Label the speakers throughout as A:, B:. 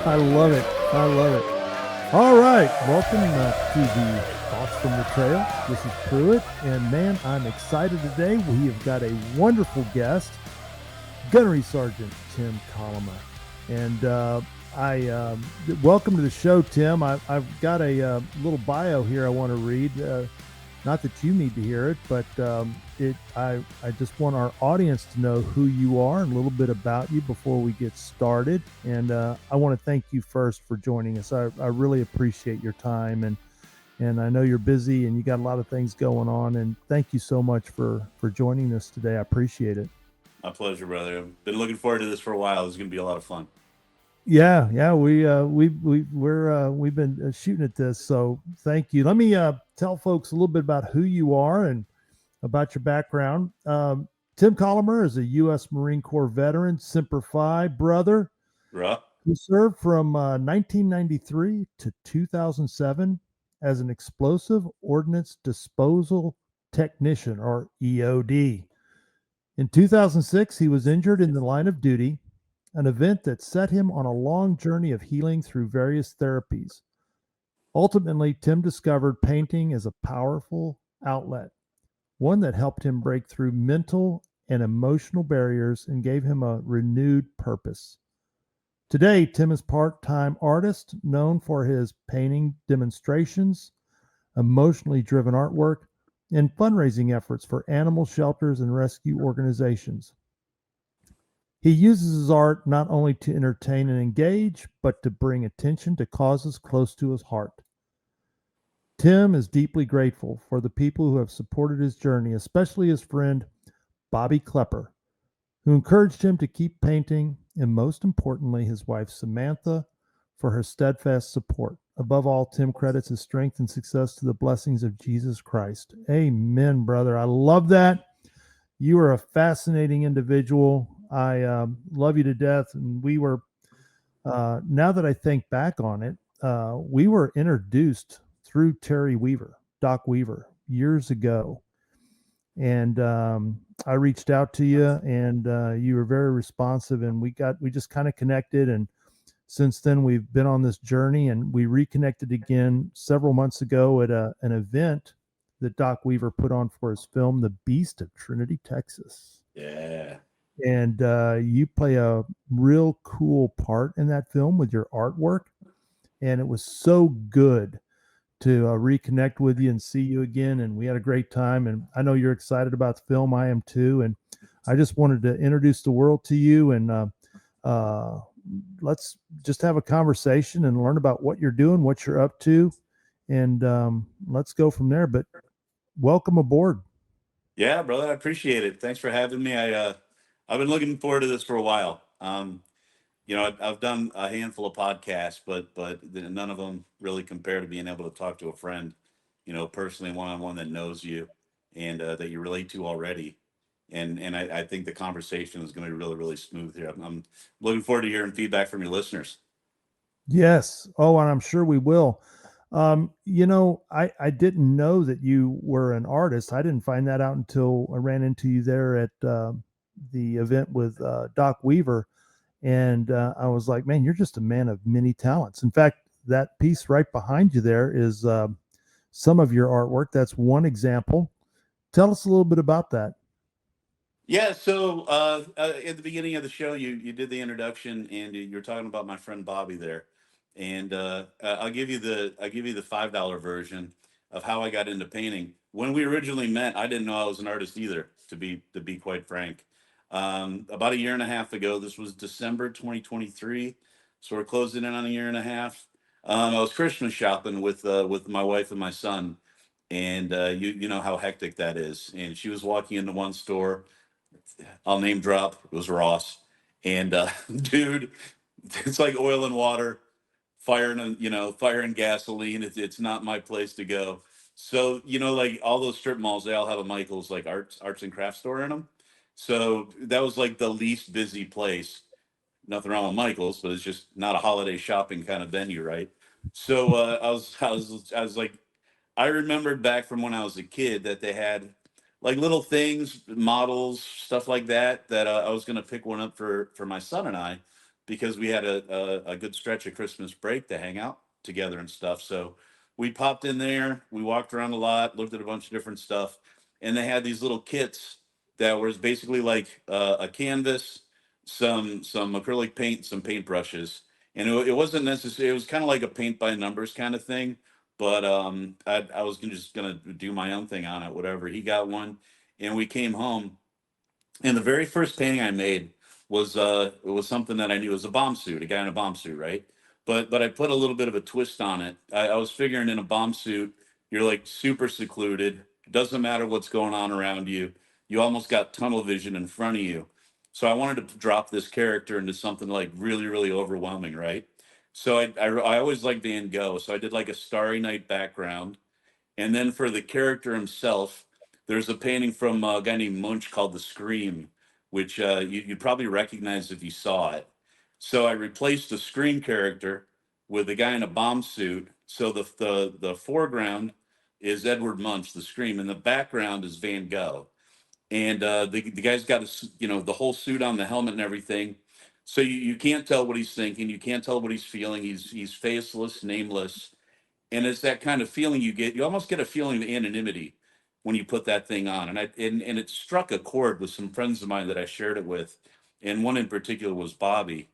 A: I love it. I love it. All right. Welcome to the Thoughts from the Trail. This is Pruitt. And man, I'm excited today. We have got a wonderful guest, Gunnery Sergeant Tim Colomer. And I welcome to the show, Tim. I've got a little bio here I want to read. Not that you need to hear it, but I just want our audience to know who you are and a little bit about you before we get started. And I want to thank you first for joining us. I really appreciate your time, and I know you're busy and you got a lot of things going on. And thank you so much for joining us today. I appreciate it.
B: My pleasure, brother. I've been looking forward to this for a while. It's going to be a lot of fun.
A: Yeah, we've been shooting at this, so thank you. Let me tell folks a little bit about who you are and about your background. Tim Colomer is a U.S. Marine Corps veteran, Semper Fi brother,
B: Bruh.
A: who served from 1993 to 2007 as an explosive ordnance disposal technician, or EOD. In 2006, he was injured in the line of duty, an event that set him on a long journey of healing through various therapies. Ultimately, Tim discovered painting as a powerful outlet, one that helped him break through mental and emotional barriers and gave him a renewed purpose. Today, Tim is part-time artist known for his painting demonstrations, emotionally driven artwork, and fundraising efforts for animal shelters and rescue organizations. He uses his art not only to entertain and engage, but to bring attention to causes close to his heart. Tim is deeply grateful for the people who have supported his journey, especially his friend Bobby Klepper, who encouraged him to keep painting, and most importantly, his wife Samantha for her steadfast support. Above all, Tim credits his strength and success to the blessings of Jesus Christ. Amen, brother. I love that. You are a fascinating individual. I love you to death. And we were, now that I think back on it, we were introduced through Terry Weaver, Doc Weaver, years ago. And I reached out to you, and you were very responsive, and we just kind of connected. And since then, we've been on this journey, and we reconnected again several months ago at an event that Doc Weaver put on for his film, The Beast of Trinity, Texas.
B: Yeah.
A: And you play a real cool part in that film with your artwork. And it was so good to reconnect with you and see you again. And we had a great time. And I know you're excited about the film. I am too. And I just wanted to introduce the world to you. And let's just have a conversation and learn about what you're doing, what you're up to. And let's go from there. But welcome aboard.
B: Yeah, brother. I appreciate it. Thanks for having me. I've been looking forward to this for a while. I've done a handful of podcasts, but none of them really compare to being able to talk to a friend, personally, one on one, that knows you and that you relate to already. And I think the conversation is going to be really, really smooth here. I'm looking forward to hearing feedback from your listeners.
A: Yes. Oh, and I'm sure we will. I didn't know that you were an artist. I didn't find that out until I ran into you there at the event with Doc Weaver. And I was like, man, you're just a man of many talents. In fact, that piece right behind you there is some of your artwork. That's one example. Tell us a little bit about that.
B: Yeah, so at the beginning of the show, you did the introduction, and you're talking about my friend Bobby there, and I'll give you the $5 version of how I got into painting. When we originally met, I didn't know I was an artist either. To be quite frank, about a year and a half ago, this was December 2023, so we're closing in on a year and a half. I was Christmas shopping with my wife and my son, and you know how hectic that is. And she was walking into one store. I'll name drop. It was Ross. And dude, it's like oil and water, fire and gasoline. It's not my place to go. So, like all those strip malls, they all have a Michael's like arts and crafts store in them. So that was like the least busy place. Nothing wrong with Michael's, but it's just not a holiday shopping kind of venue, right? So I was like, I remembered back from when I was a kid that they had like little things, models, stuff like that. That I was going to pick one up for my son and I. because we had a good stretch of Christmas break to hang out together and stuff. So we popped in there, we walked around a lot, looked at a bunch of different stuff, and they had these little kits that was basically like a canvas, some acrylic paint, some paintbrushes, and it wasn't necessary. It was kind of like a paint by numbers kind of thing, but I was just gonna do my own thing on it, whatever. He got one, and we came home, and the very first painting I made was it was something that I knew was a bomb suit, a guy in a bomb suit, right? But I put a little bit of a twist on it. I was figuring in a bomb suit, you're like super secluded. It doesn't matter what's going on around you. You almost got tunnel vision in front of you. So I wanted to drop this character into something like really, really overwhelming, right? So I always liked Van Gogh. So I did like a Starry Night background, and then for the character himself, there's a painting from a guy named Munch called The Scream, which you'd probably recognize if you saw it. So I replaced the Scream character with a guy in a bomb suit. So the foreground is Edward Munch, The Scream, and the background is Van Gogh. And the guy's got the whole suit on, the helmet and everything. So you can't tell what he's thinking. You can't tell what he's feeling. He's faceless, nameless, and it's that kind of feeling you get. You almost get a feeling of anonymity when you put that thing on. And it struck a chord with some friends of mine that I shared it with, and one in particular was Bobby.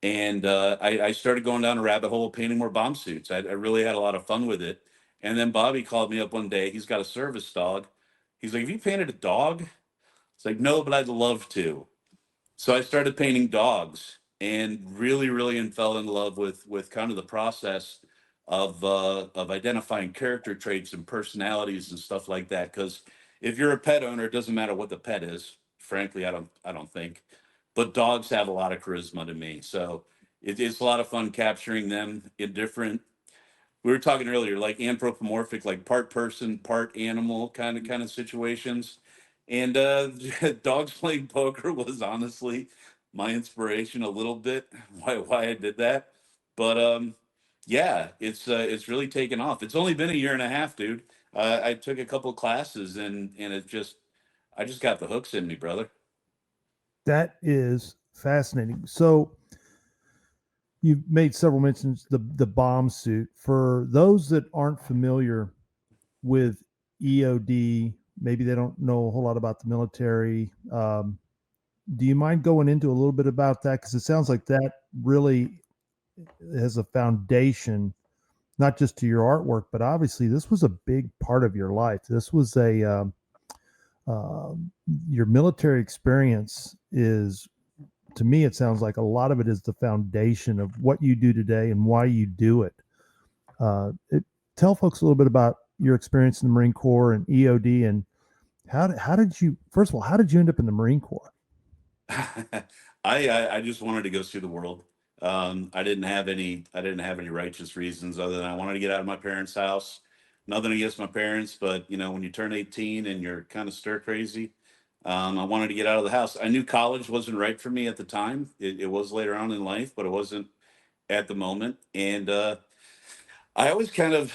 B: And I started going down a rabbit hole painting more bomb suits. I really had a lot of fun with it. And then Bobby called me up one day. He's got a service dog. He's like, "Have you painted a dog?" It's like, "No, but I'd love to." So I started painting dogs, and really fell in love with kind of the process of identifying character traits and personalities and stuff like that. Because if you're a pet owner, it doesn't matter what the pet is. Frankly, I don't think, but dogs have a lot of charisma to me. So it's a lot of fun capturing them in different. We were talking earlier, like anthropomorphic, like part person, part animal kind of situations. And dogs playing poker was honestly my inspiration a little bit, why I did that. But yeah, it's really taken off. It's only been a year and a half, dude. I took a couple classes, and I just got the hooks in me, brother.
A: That is fascinating. So you've made several mentions the bomb suit. For those that aren't familiar with EOD, maybe they don't know a whole lot about the military. Do you mind going into a little bit about that? Because it sounds like that really has a foundation, not just to your artwork, but obviously this was a big part of your life. This was uh, your military experience is, to me, it sounds like a lot of it is the foundation of what you do today and why you do it. Tell folks a little bit about your experience in the Marine Corps and EOD, and how did you, first of all, how did you end up in the Marine Corps?
B: I just wanted to go see the world. I didn't have any righteous reasons other than I wanted to get out of my parents' house. Nothing against my parents, but when you turn 18 and you're kind of stir crazy, I wanted to get out of the house. I knew college wasn't right for me at the time. It was later on in life, but it wasn't at the moment. And I always kind of,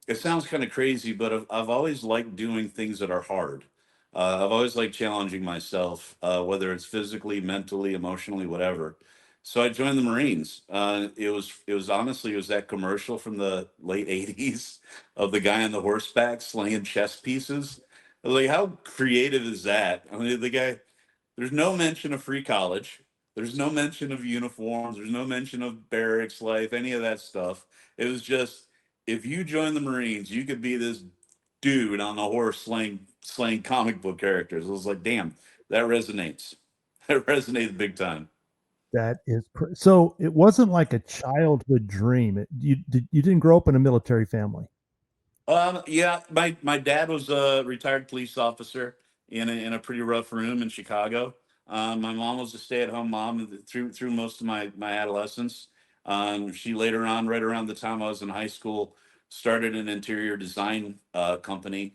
B: it sounds kind of crazy, but I've always liked doing things that are hard. I've always liked challenging myself, whether it's physically, mentally, emotionally, whatever. So I joined the Marines. It was honestly, it was that commercial from the late '80s of the guy on the horseback slinging chess pieces. I was like, how creative is that? I mean, the guy, there's no mention of free college. There's no mention of uniforms. There's no mention of barracks life, any of that stuff. It was just, if you join the Marines, you could be this dude on the horse slaying comic book characters. I was like, damn, that resonates. That resonated big time.
A: That is so. It wasn't like a childhood dream. You didn't grow up in a military family.
B: Yeah, my dad was a retired police officer in a pretty rough room in Chicago. My mom was a stay-at-home mom through most of my adolescence. She later on, right around the time I was in high school, started an interior design company.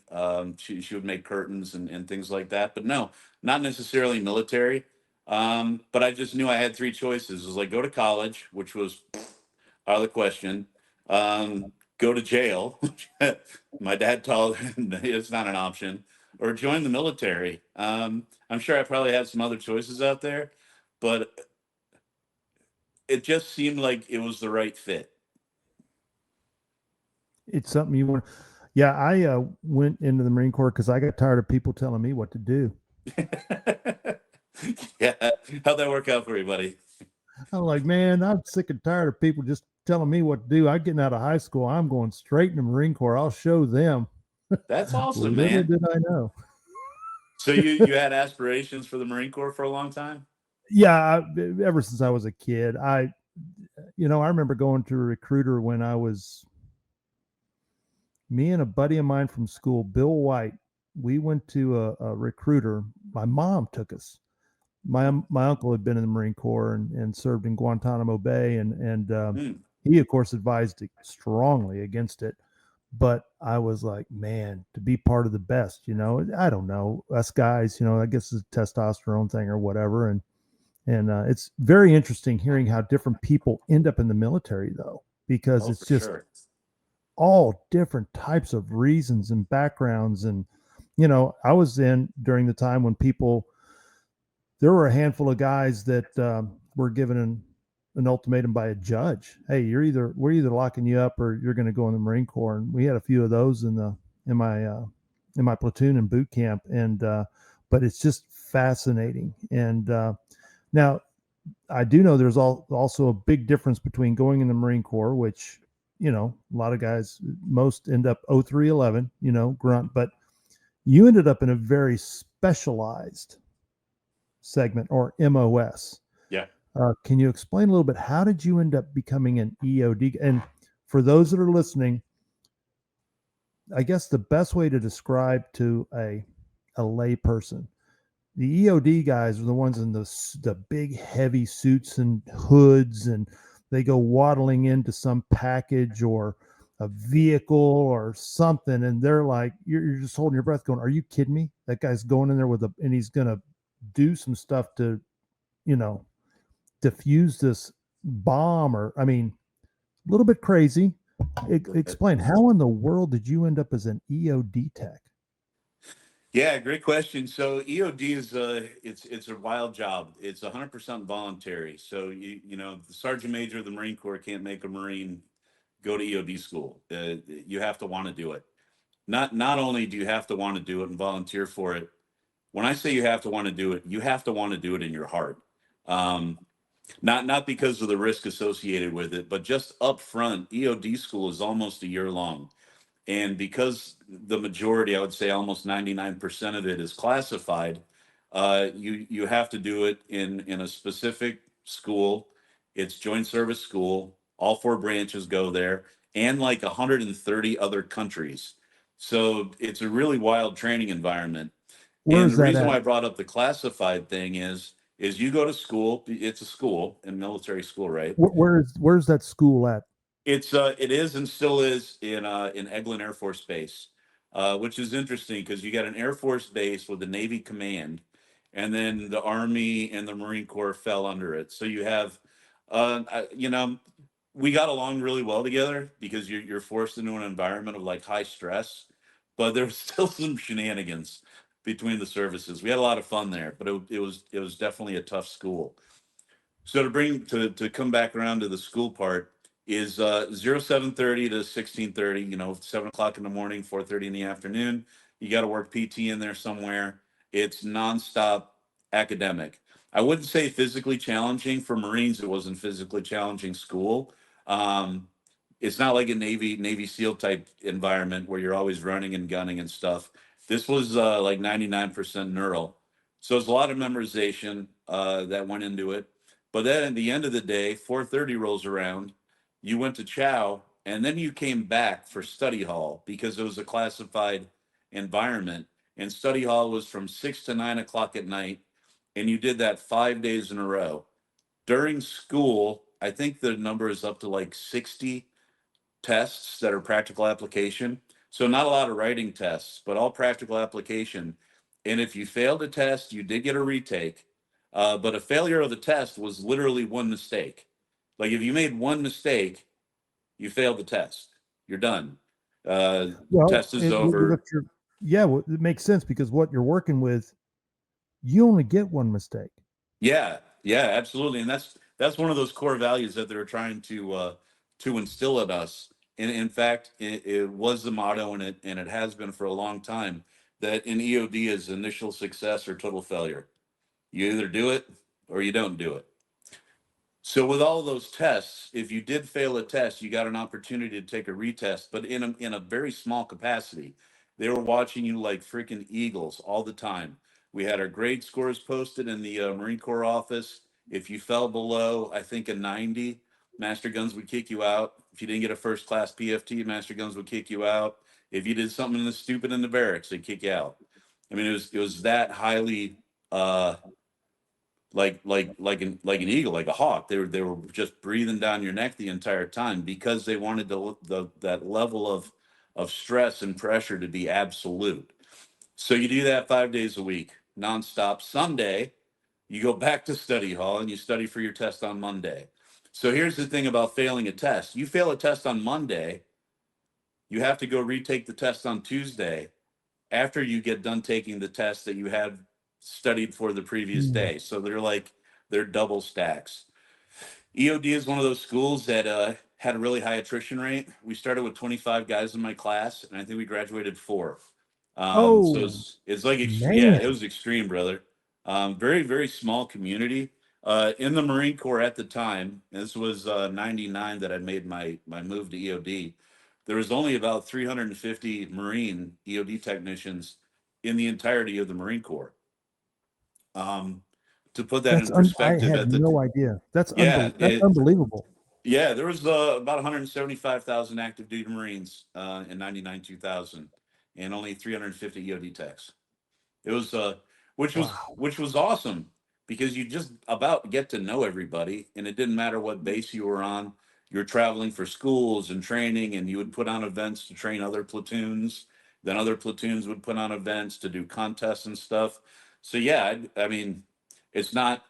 B: She would make curtains and things like that. But no, not necessarily military. But I just knew I had three choices. It was like go to college, which was out of the question. Go to jail. My dad told it's not an option, or join the military. I'm sure I probably had some other choices out there, but it just seemed like it was the right fit.
A: It's something you want. Yeah, I went into the Marine Corps because I got tired of people telling me what to do.
B: Yeah, how'd that work out for you, buddy?
A: I'm like, man, I'm sick and tired of people just telling me what to do. I'm getting out of high school. I'm going straight in the Marine Corps. I'll show them.
B: That's awesome,
A: Little
B: man.
A: did I know.
B: So you had aspirations for the Marine Corps for a long time?
A: Yeah, ever since I was a kid, I remember going to a recruiter when I was me and a buddy of mine from school, Bill White. We went to a recruiter. My mom took us. My uncle had been in the Marine Corps and served in Guantanamo Bay, and
B: Hmm.
A: he of course advised strongly against it. But I was like, man, to be part of the best, I don't know, us guys, I guess it's a testosterone thing or whatever, and it's very interesting hearing how different people end up in the military though, because
B: Oh,
A: it's
B: for
A: just
B: sure.
A: all different types of reasons and backgrounds. And I was in during the time when there were a handful of guys that were given an ultimatum by a judge. Hey, we're either locking you up or you're going to go in the Marine Corps. And we had a few of those in my platoon in boot camp. And but it's just fascinating. And now I do know there's also a big difference between going in the Marine Corps, which a lot of guys, most end up 0311, grunt, but you ended up in a very specialized segment, or MOS.
B: Yeah.
A: Can you explain a little bit, how did you end up becoming an EOD? And for those that are listening, I guess the best way to describe to a lay person, the EOD guys are the ones in the big heavy suits and hoods, and they go waddling into some package or a vehicle or something, and they're like, you're just holding your breath going, are you kidding me? That guy's going in there and he's gonna do some stuff to, you know, diffuse this bomb, or I mean, a little bit crazy. Explain, how in the world did you end up as an EOD tech?
B: Yeah, great question. So EOD is it's a wild job. It's 100% voluntary. So the Sergeant Major of the Marine Corps can't make a Marine go to EOD school. You have to want to do it. Not only do you have to want to do it and volunteer for it. When I say you have to want to do it, you have to want to do it in your heart. Um, not because of the risk associated with it, but just up front, EOD school is almost a year long. And because the majority, I would say almost 99% of it is classified, you have to do it in a specific school. It's joint service school. All four branches go there, and like 130 other countries. So it's a really wild training environment. And
A: Where's
B: the
A: that
B: reason
A: at?
B: why I brought up the classified thing is you go to school. It's a school and military school, right?
A: Where's that school at?
B: It is and still is in Eglin Air Force Base, which is interesting because you got an Air Force base with the Navy command, and then the Army and the Marine Corps fell under it. So you have, we got along really well together because you're forced into an environment of like high stress, but there was still some shenanigans between the services. We had a lot of fun there, but it was definitely a tough school. So to come back around to the school part is 0730 to 1630, 7 o'clock in the morning, 4:30 in the afternoon. You got to work PT in there somewhere. It's nonstop academic. I wouldn't say physically challenging. For Marines, it wasn't physically challenging school. Um, it's not like a Navy SEAL type environment where you're always running and gunning and stuff. This was like 99% neural. So it's a lot of memorization that went into it. But then at the end of the day, 4:30 rolls around, you went to chow, and then you came back for study hall because it was a classified environment. And study hall was from 6 to 9 o'clock at night, and you did that 5 days in a row. During school, I think the number is up to like 60 tests that are practical application. So not a lot of writing tests, but all practical application. And if you failed a test, you did get a retake. But a failure of the test was literally one mistake. Like if you made one mistake, you failed the test. You're done. Uh,
A: Well,
B: Test is
A: what
B: over.
A: yeah, well, it makes sense because what you're working with, you only get one mistake.
B: Yeah, yeah, absolutely. And that's one of those core values that they're trying to instill in us. And in fact, it was the motto, and it has been for a long time, that an EOD is initial success or total failure. You either do it or you don't do it. So with all those tests, if you did fail a test, you got an opportunity to take a retest, but in a very small capacity. They were watching you like freaking eagles all the time. We had our grade scores posted in the Marine Corps office. If you fell below, I think a 90, Master Guns would kick you out. If you didn't get a first class PFT, Master Guns would kick you out. If you did something stupid in the barracks, they'd kick you out. I mean, it was that highly like an eagle, like a hawk. They were just breathing down your neck the entire time because they wanted that level of stress and pressure to be absolute. So you do that 5 days a week, nonstop. Sunday, you go back to study hall and you study for your test on Monday. So here's the thing about failing a test. You fail a test on Monday, you have to go retake the test on Tuesday after you get done taking the test that you had studied for the previous
A: Mm.
B: day. So they're double stacks. EOD is one of those schools that had a really high attrition rate. We started with 25 guys in my class, and I think we graduated four. So
A: Oh
B: it's like, yeah, it
A: man.
B: was extreme, brother. Very, very small community. In the Marine Corps at the time, and this was 99 that I made my move to EOD. There was only about 350 Marine EOD technicians in the entirety of the Marine Corps. Um, to put that in
A: I
B: perspective,
A: had no idea.
B: yeah,
A: That's unbelievable.
B: yeah, there was about 175,000 active duty Marines in 99 2000, and only 350 EOD techs. It was
A: Wow.
B: which was awesome because you just about get to know everybody, and it didn't matter what base you were on. You're traveling for schools and training, and you would put on events to train other platoons. Then other platoons would put on events to do contests and stuff. So yeah, I mean, it's not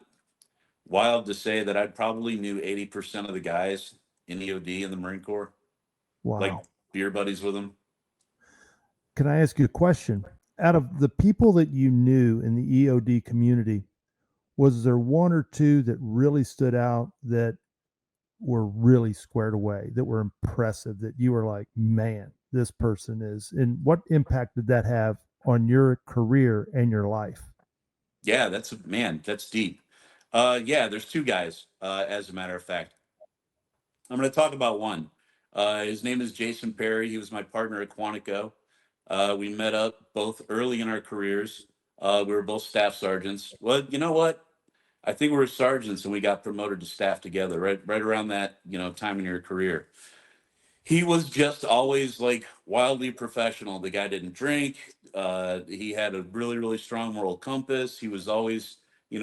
B: wild to say that I probably knew 80% of the guys in EOD in the Marine Corps, like
A: Wow.
B: beer buddies with them.
A: Can I ask you a question? Out of the people that you knew in the EOD community, was there one or two that really stood out that were really squared away, that were impressive, that you were like, man, this person is? And what impact did that have on your career and your life?
B: Yeah, that's deep. Yeah, there's two guys, as a matter of fact. I'm going to talk about one. His name is Jason Perry. He was my partner at Quantico. We met up both early in our careers. We were both staff sergeants. Well, you know what? I think we were sergeants and we got promoted to staff together, right around that, time in your career. He was just always like wildly professional. The guy didn't drink. He had a really, really strong moral compass. He was always,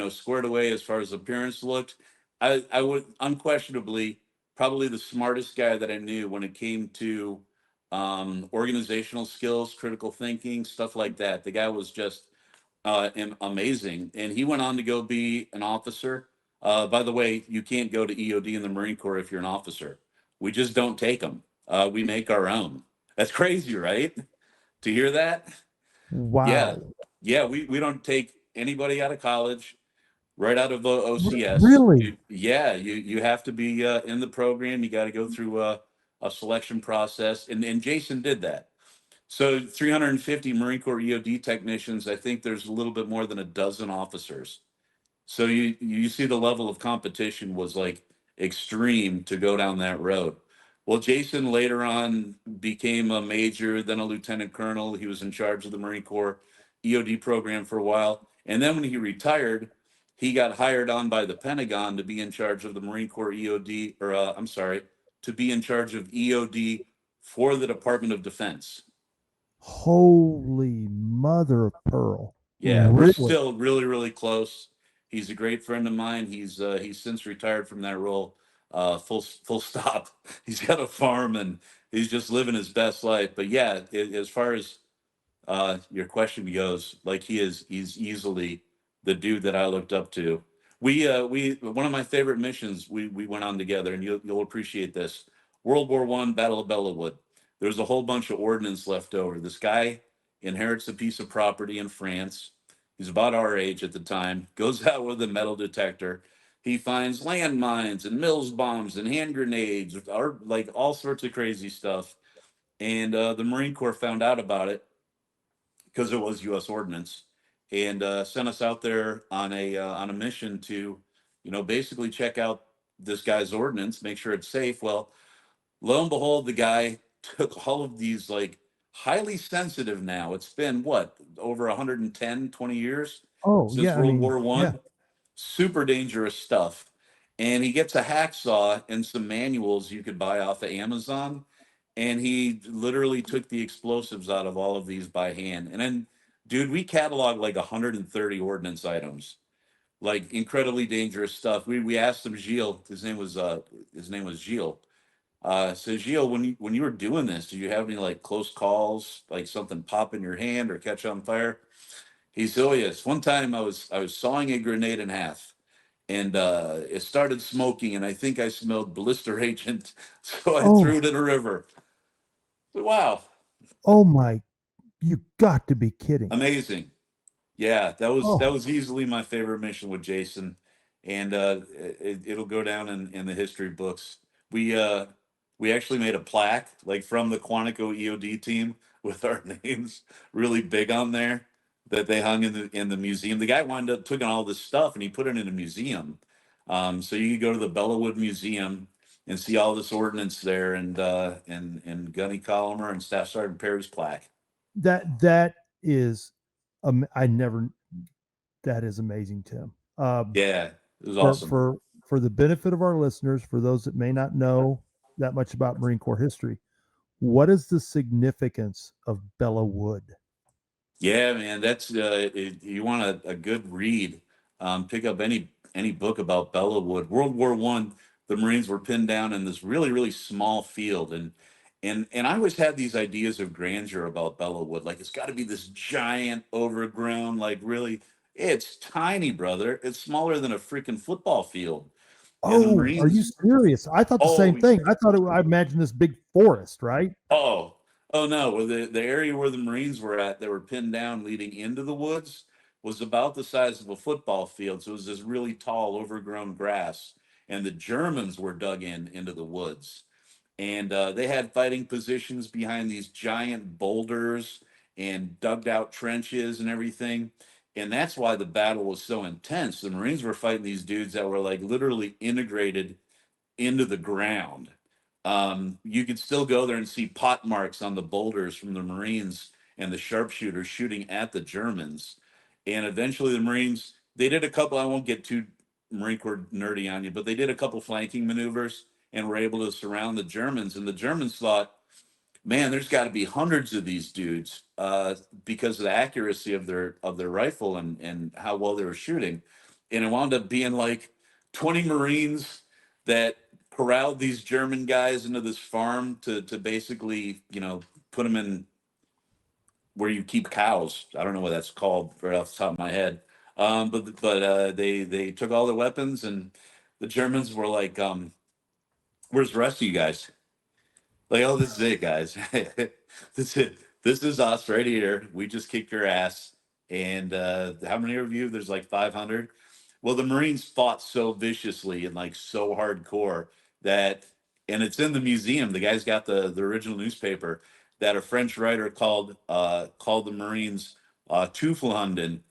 B: squared away as far as appearance looked. I would unquestionably probably the smartest guy that I knew when it came to organizational skills, critical thinking, stuff like that. The guy was just amazing. And he went on to go be an officer. By the way, you can't go to EOD in the Marine Corps if you're an officer. We just don't take them. We make our own. That's crazy, right? To hear that? Yeah.
A: Wow.
B: Yeah, we don't take anybody out of college, right out of OCS.
A: Really?
B: Yeah, you have to be in the program. You got to go through a selection process. And Jason did that. So 350 Marine Corps EOD technicians, I think there's a little bit more than a dozen officers. So you see the level of competition was like extreme to go down that road. Well, Jason later on became a major, then a lieutenant colonel. He was in charge of the Marine Corps EOD program for a while. And then when he retired, he got hired on by the Pentagon to be in charge of the Marine Corps EOD, or I'm sorry, to be in charge of EOD for the Department of Defense.
A: Holy mother of pearl.
B: Yeah, we're
A: Really?
B: still really, really close. He's a great friend of mine. He's since retired from that role. Full stop. He's got a farm and he's just living his best life. But yeah, as far as your question goes, like he's easily the dude that I looked up to. We one of my favorite missions we went on together, and you'll appreciate this. World War I, Battle of Bellewood. There's a whole bunch of ordnance left over. This guy inherits a piece of property in France. He's about our age at the time. Goes out with a metal detector, He finds landmines and Mills bombs and hand grenades, or like all sorts of crazy stuff. And the Marine Corps found out about it because it was U.S. ordnance, and sent us out there on a mission to, basically check out this guy's ordnance, make sure it's safe. Well, lo and behold, the guy took all of these like highly sensitive. Now it's been what, over 110, 20 years
A: Oh,
B: since
A: yeah. I
B: World
A: mean,
B: War
A: yeah.
B: One. Super dangerous stuff. And he gets a hacksaw and some manuals you could buy off of Amazon. And he literally took the explosives out of all of these by hand. And then, dude, we cataloged like 130 ordnance items, like incredibly dangerous stuff. We asked him, Gilles, his name was Gilles. So Gilles, when you were doing this, did you have any like close calls, like something pop in your hand or catch on fire? He said, "Oh yes, one time I was sawing a grenade in half, and it started smoking, and I think I smelled blister agent, so I threw
A: Oh,
B: it in a river." So, wow,
A: oh my, you got to be kidding.
B: amazing. Yeah, that
A: Oh,
B: was easily my favorite mission with Jason, and it'll go down in the history books. We uh, we actually made a plaque like from the Quantico EOD team with our names really big on there that they hung in the museum. The guy wound up taking all this stuff and he put it in a museum. So you could go to the Bellawood Museum and see all this ordnance there, and Gunny Colomer and Staff Sergeant Perry's plaque.
A: that is, I never, that is amazing, Tim.
B: Yeah, it was
A: For
B: awesome.
A: for for the benefit of our listeners, for those that may not know that much about Marine Corps history, what is the significance of Bella Wood?
B: Yeah, man, that's you want a good read. Pick up any book about Bellawood. World War One, the Marines were pinned down in this really really small field, and I always had these ideas of grandeur about Bellawood. Like it's got to be this giant, overgrown, like really, it's tiny, brother. It's smaller than a freaking football field. And the
A: Oh, are you
B: Marines,
A: serious? I thought the
B: oh
A: same thing. I imagined this big forest, right?
B: Oh, oh no. Well, the area where the Marines were at, they were pinned down leading into the woods, was about the size of a football field. So it was this really tall, overgrown grass. And the Germans were dug into the woods. And they had fighting positions behind these giant boulders and dug out trenches and everything. And that's why the battle was so intense. The Marines were fighting these dudes that were like literally integrated into the ground. You could still go there and see pot marks on the boulders from the Marines and the sharpshooters shooting at the Germans. And eventually, the Marines, they did a couple, I won't get too Marine Corps nerdy on you, but they did a couple flanking maneuvers and were able to surround the Germans. And the Germans thought, man, there's got to be hundreds of these dudes because of the accuracy of their rifle and how well they were shooting. And it wound up being like 20 Marines that corralled these German guys into this farm to basically, put them in where you keep cows. I don't know what that's called right off the top of my head. But they took all their weapons, and the Germans were like, "Where's the rest of you guys?" Like, oh, this is it, guys. this is this is us right here. We just kicked your ass. And how many of you? There's like 500. Well, the Marines fought so viciously and like so hardcore that, and it's in the museum. The guy's got the original newspaper that a French writer called the Marines Teufelhunden,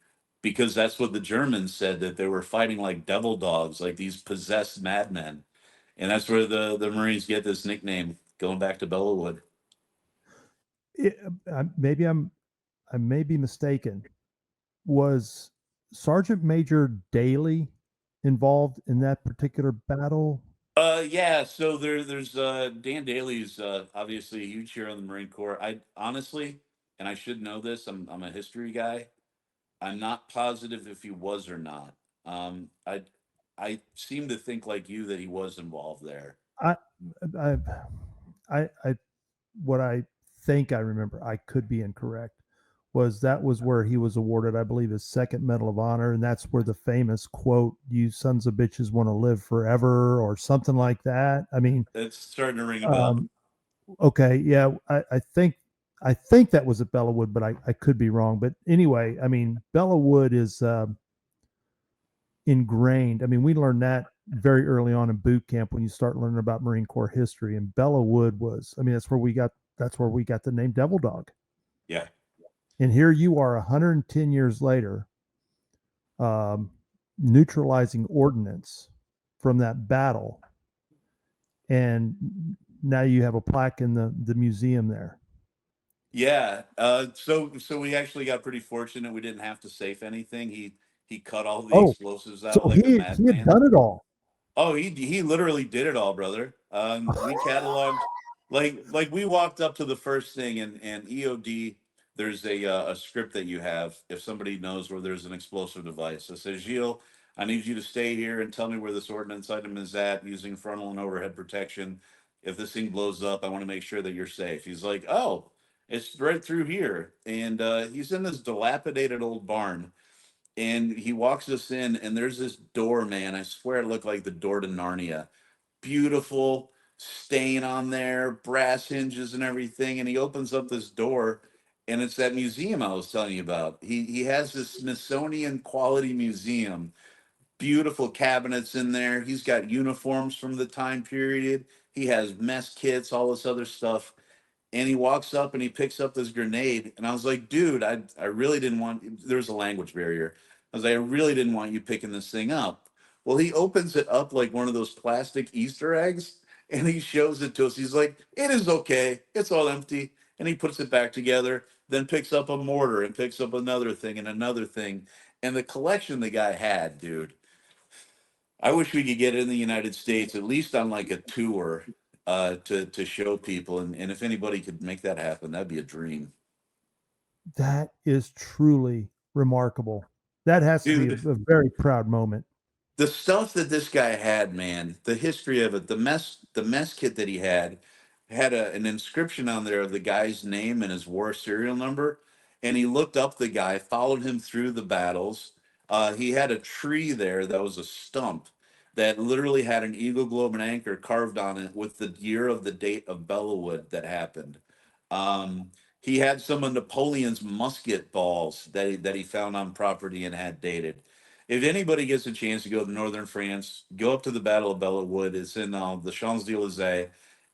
B: because that's what the Germans said, that they were fighting like devil dogs, like these possessed madmen, and that's where the Marines get this nickname, going back to Bellawood.
A: It, maybe I may be mistaken. Was Sergeant Major Daly involved in that particular battle?
B: Yeah, so there's Dan Daly's obviously a huge hero in the Marine Corps. I honestly, and I should know this, I'm a history guy. I'm not positive if he was or not. I seem to think like you that he was involved there.
A: I, I, I, what I think I remember, I could be incorrect, was that was where he was awarded, I believe, his second Medal of Honor, and that's where the famous quote, "You sons of bitches want to live forever," or something like that. I mean,
B: It's starting to ring a bell.
A: um, okay, yeah, I think that was at Bellawood, but I could be wrong. But anyway, I mean, Bellawood is ingrained. I mean, we learned that very early on in boot camp when you start learning about Marine Corps history. And Bella Wood was, I mean, that's where we got the name Devil Dog.
B: Yeah.
A: And here you are 110 years later, um, neutralizing ordnance from that battle. And now you have a plaque in the museum there.
B: Yeah. So we actually got pretty fortunate. We didn't have to safe anything. He cut all the
A: Oh,
B: explosives out
A: so
B: like a
A: he had
B: madman.
A: done it all.
B: Oh, he literally did it all, brother. We cataloged like we walked up to the first thing, and EOD. There's a script that you have if somebody knows where there's an explosive device. It says, Gilles, I need you to stay here and tell me where this ordnance item is at using frontal and overhead protection. If this thing blows up, I want to make sure that you're safe. He's like, oh, it's right through here, and he's in this dilapidated old barn, and he walks us in, and there's this door, man. I swear it looked like the door to Narnia. Beautiful stain on there, brass hinges and everything. And he opens up this door, and it's that museum I was telling you about. He has this Smithsonian quality museum, beautiful cabinets in there. He's got uniforms from the time period. He has mess kits, all this other stuff, and he walks up and he picks up this grenade, and I was like, dude, I really didn't want, there's a language barrier. I was like, I really didn't want you picking this thing up. Well, he opens it up like one of those plastic Easter eggs, and he shows it to us. He's like, it is okay, it's all empty. And he puts it back together, then picks up a mortar and picks up another thing and another thing. And the collection the guy had, dude, I wish we could get in the United States, at least on like a tour, to show people. And if anybody could make that happen, that'd be a dream.
A: That is truly remarkable. That has to be
B: Dude,
A: a very proud moment.
B: the stuff that this guy had, man, the history of it, the mess kit that he had an inscription on there of the guy's name and his war serial number. And he looked up the guy, followed him through the battles. He had a tree there that was a stump that literally had an eagle globe and anchor carved on it with the year of the date of Bellawood that happened. He had some of Napoleon's musket balls that he found on property and had dated. If anybody gets a chance to go to northern France, go up to the Battle of Bellawood. It's in the Champs Elysees.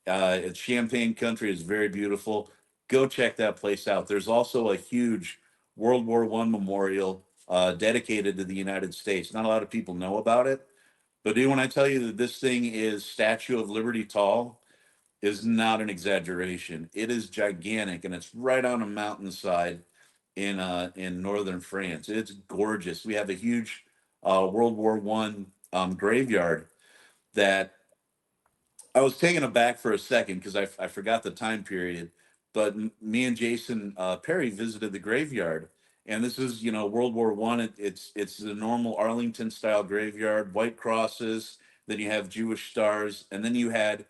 B: It's Champagne country. It's very beautiful. Go check that place out. There's also a huge World War One memorial dedicated to the United States. Not a lot of people know about it, but dude, when I tell you that this thing is Statue of Liberty tall, is not an exaggeration. It is gigantic, and it's right on a mountainside in northern France. It's gorgeous. We have a huge World War One graveyard that I was taken aback for a second because I forgot the time period. But me and Jason Perry visited the graveyard, and this is World War One. It's the normal Arlington style graveyard, white crosses. Then you have Jewish stars, and then you had,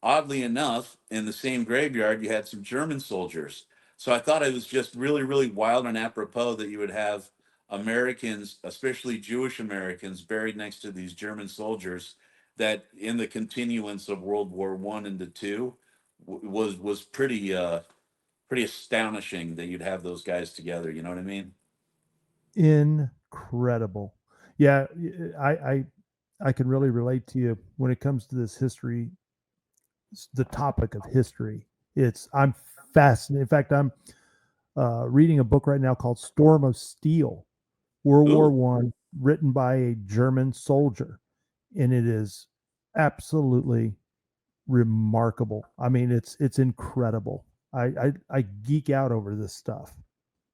B: oddly enough, in the same graveyard, you had some German soldiers. So I thought it was just really, really wild and apropos that you would have Americans, especially Jewish Americans, buried next to these German soldiers that in the continuance of World War One and the two was pretty astonishing that you'd have those guys together. You know what I mean?
A: Incredible. Yeah, I can really relate to you when it comes to this history, the topic of history. I'm fascinated. In fact, I'm reading a book right now called Storm of Steel, World War
B: Ooh,
A: One, written by a German soldier, and it is absolutely remarkable. I mean, it's incredible. I geek out over this stuff.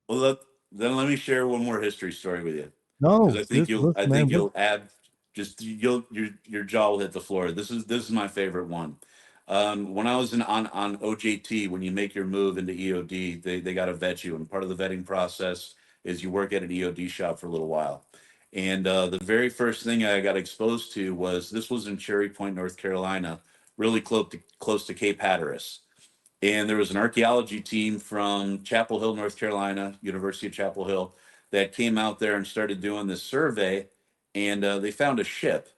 B: well, then let me share one more history story with you because
A: No, this
B: I
A: listen,
B: think
A: man. What?
B: you'll add just your jaw will hit the floor. This is my favorite one. When I was on OJT, when you make your move into EOD, they got to vet you, and part of the vetting process is you work at an EOD shop for a little while. And the very first thing I got exposed to was this was in Cherry Point, North Carolina, really close to Cape Hatteras. And there was an archaeology team from Chapel Hill, North Carolina, University of Chapel Hill, that came out there and started doing this survey. And they found a ship,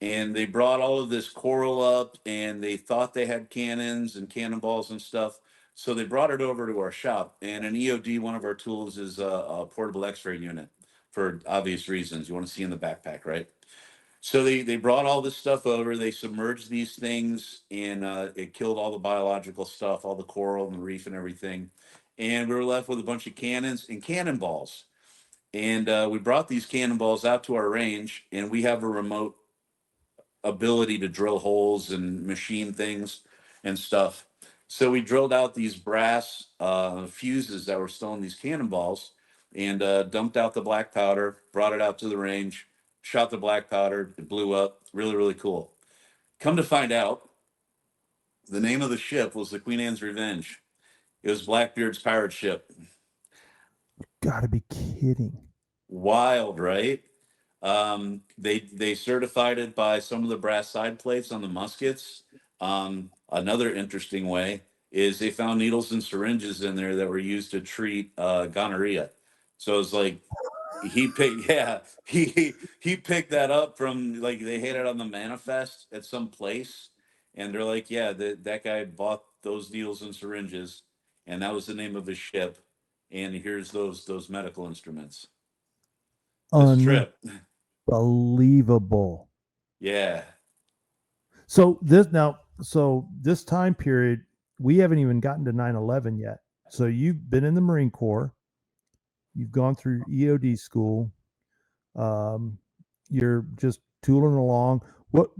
B: and they brought all of this coral up, and they thought they had cannons and cannonballs and stuff. So they brought it over to our shop. And an EOD, one of our tools is a portable X-ray unit. for obvious reasons. You want to see in the backpack, right? So they brought all this stuff over. They submerged these things, and it killed all the biological stuff, all the coral and the reef and everything. And we were left with a bunch of cannons and cannonballs. And we brought these cannonballs out to our range, and we have a remote ability to drill holes and machine things and stuff. So we drilled out these brass fuses that were still in these cannonballs, and dumped out the black powder, brought it out to the range, shot the black powder, it blew up. Really, really cool. Come to find out, the name of the ship was the Queen Anne's Revenge. It was Blackbeard's pirate ship.
A: Gotta be kidding.
B: Wild, right? They certified it by some of the brass side plates on the muskets. Another interesting way is they found needles and syringes in there that were used to treat gonorrhea. So it's like he picked, yeah, he picked that up from, like, they had it on the manifest at some place, and they're like, yeah, that guy bought those needles and syringes, and that was the name of his ship, and here's those medical instruments. It's a trip.
A: Unbelievable.
B: Yeah.
A: So this time period, we haven't even gotten to 9/11 yet. So you've been in the Marine Corps, you've gone through EOD school, um, you're just tooling along. But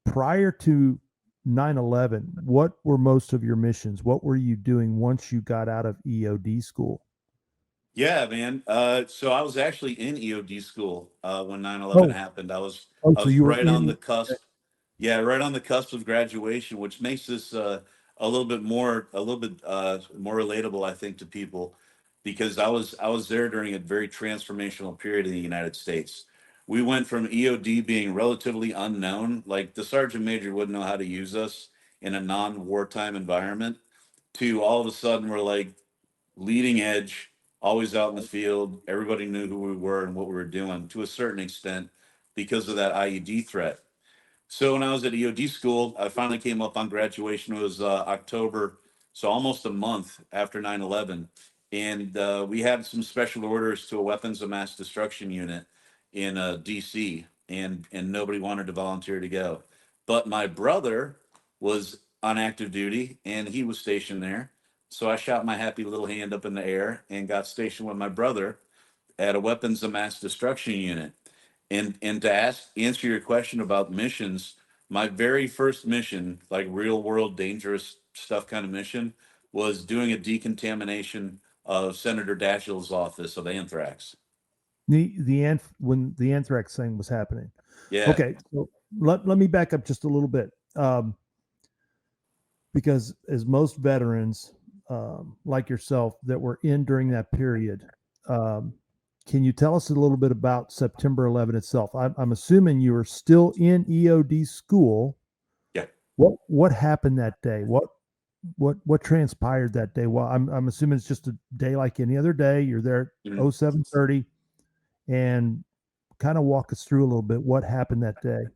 A: prior to 9/11, what were most of your missions? What were you doing once you got out of EOD school?
B: Yeah, man. So I was actually in EOD school when 9/11
A: Oh,
B: happened.
A: oh,
B: I
A: so
B: was
A: you were
B: right on the
A: in.
B: cusp. Yeah, right on the cusp of graduation, which makes this a little bit more relatable, I think, to people, because I was there during a very transformational period in the United States. We went from EOD being relatively unknown, like the sergeant major wouldn't know how to use us in a non-wartime environment, to all of a sudden we're like leading edge, always out in the field. Everybody knew who we were and what we were doing to a certain extent because of that IED threat. So when I was at EOD school, I finally came up on graduation. It was October, so almost a month after 9/11. And we had some special orders to a weapons of mass destruction unit in DC, and nobody wanted to volunteer to go. But my brother was on active duty, and he was stationed there. So I shot my happy little hand up in the air and got stationed with my brother at a weapons of mass destruction unit. And to answer your question about missions, my very first mission, like real world dangerous stuff kind of mission, was doing a decontamination of Senator Daschle's office of anthrax.
A: When the anthrax thing was happening.
B: Yeah.
A: Okay, so let me back up just a little bit, because as most veterans, like yourself, that were in during that period, um, can you tell us a little bit about September 11 itself? I'm assuming you were still in EOD school.
B: Yeah.
A: What happened that day? What transpired that day? Well, I'm assuming it's just a day like any other day. You're there
B: Mhm.
A: at 07:30, and kind of walk us through a little bit what happened that day.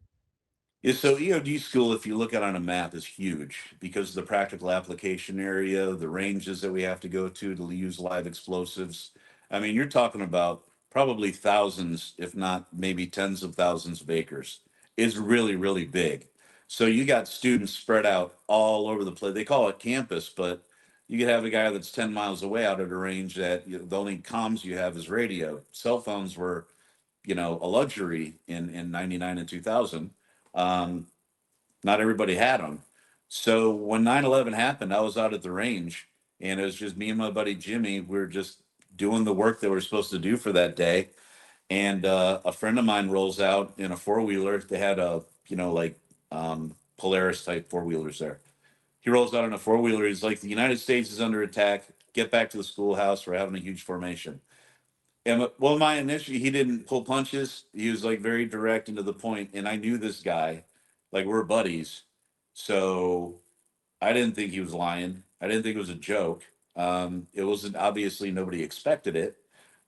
B: Yeah, so EOD school, if you look at it on a map, is huge because of the practical application area, the ranges that we have to go to use live explosives. I mean, you're talking about probably thousands, if not maybe tens of thousands of acres. It's really, really big. So you got students spread out all over the place. They call it campus, but you could have a guy that's 10 miles away out at a range that the only comms you have is radio. Cell phones were, a luxury in 99 and 2000. um, Not everybody had them. So when 9/11 happened, I was out at the range, and it was just me and my buddy Jimmy. We were just doing the work that we're supposed to do for that day. And a friend of mine rolls out in a four-wheeler. They had like Polaris type four-wheelers there. He rolls out in a four-wheeler. He's like, the United States is under attack. Get back to the schoolhouse. We're having a huge formation. And well, my initially, he didn't pull punches. He was like very direct and to the point. And I knew this guy, like we're buddies. So I didn't think he was lying. I didn't think it was a joke. It wasn't, obviously nobody expected it,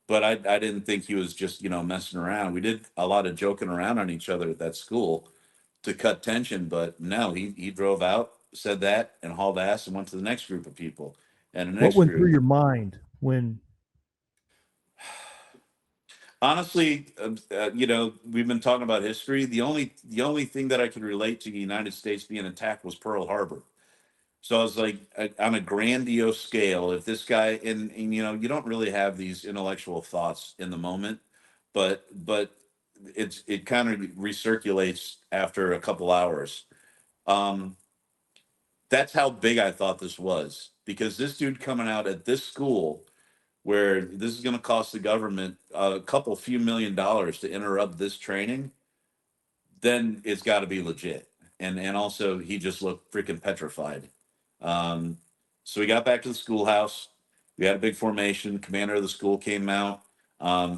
B: but I didn't think he was just, messing around. We did a lot of joking around on each other at that school to cut tension, but no, he drove out, said that, and hauled ass and went to the next group of people and the
A: What
B: next
A: went through
B: group.
A: your mind when
B: Honestly, we've been talking about history. The only thing that I could relate to the United States being attacked was Pearl Harbor. So I was like, on a grandiose scale, if this guy, and you don't really have these intellectual thoughts in the moment, but it kind of recirculates after a couple hours. Um, that's how big I thought this was, because this dude coming out at this school where this is going to cost the government a couple few $1 million to interrupt this training, then it's got to be legit. And also he just looked freaking petrified. Um, so we got back to the schoolhouse. We had a big formation. Commander of the school came out,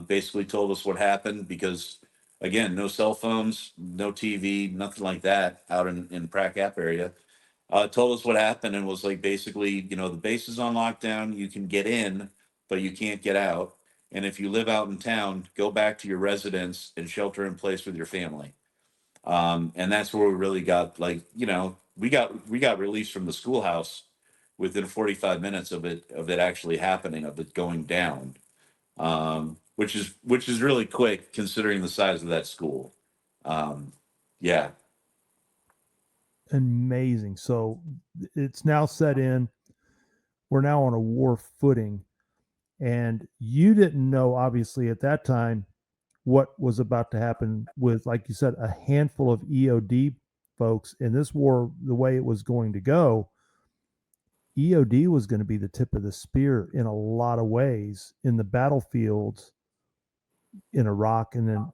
B: basically told us what happened, because again, no cell phones, no TV, nothing like that out in Pratt Gap area. Told us what happened and was like, basically, the base is on lockdown. You can get in, but you can't get out. And if you live out in town, go back to your residence and shelter in place with your family. And that's where we really got, like, we got released from the schoolhouse within 45 minutes of it actually happening, of it going down. Which is really quick considering the size of that school. Um, yeah.
A: Amazing. So it's now set in. We're now on a war footing. And you didn't know, obviously, at that time, what was about to happen with, like you said, a handful of EOD folks. In this war, the way it was going to go, EOD was going to be the tip of the spear in a lot of ways in the battlefields in Iraq, and then,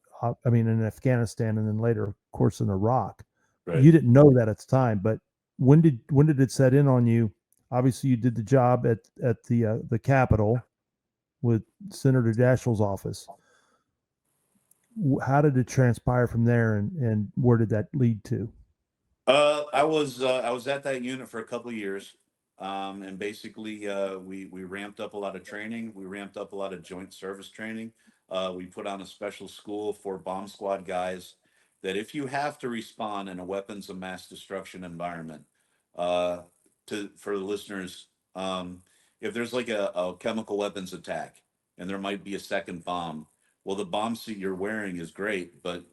A: in Afghanistan, and then later, of course, in Iraq.
B: Right.
A: You didn't know that at the time, but when did it set in on you? Obviously, you did the job at the Capitol with Senator Daschle's office. How did it transpire from there, and where did that lead to?
B: I was at that unit for a couple of years, and basically we ramped up a lot of training. We ramped up a lot of joint service training. We put on a special school for bomb squad guys, that if you have to respond in a weapons of mass destruction environment, uh, for the listeners, if there's like a chemical weapons attack and there might be a second bomb, well, the bomb suit you're wearing is great, but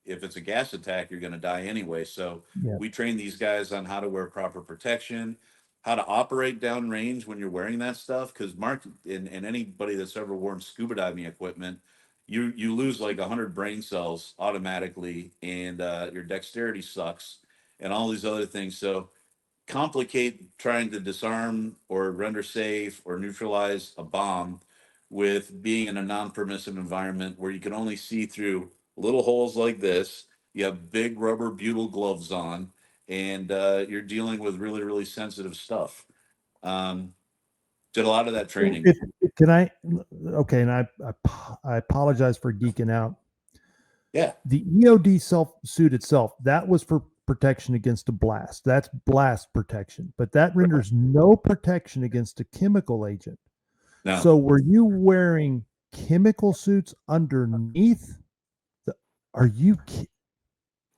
B: if it's a gas attack, you're going to die anyway. So
A: Yeah,
B: we train these guys on how to wear proper protection, how to operate downrange when you're wearing that stuff. Because Mark, and anybody that's ever worn scuba diving equipment, you lose like 100 brain cells automatically, and your dexterity sucks, and all these other things. So complicate trying to disarm or render safe or neutralize a bomb with being in a non-permissive environment where you can only see through little holes like this. You have big rubber butyl gloves on, and you're dealing with really, really sensitive stuff. Um, did a lot of that training.
A: can I? Okay, and I apologize for geeking out.
B: Yeah.
A: The EOD self suit itself, that was for protection against a blast. That's blast protection, but that renders no protection against a chemical agent.
B: No.
A: So were you wearing chemical suits underneath? The, are you?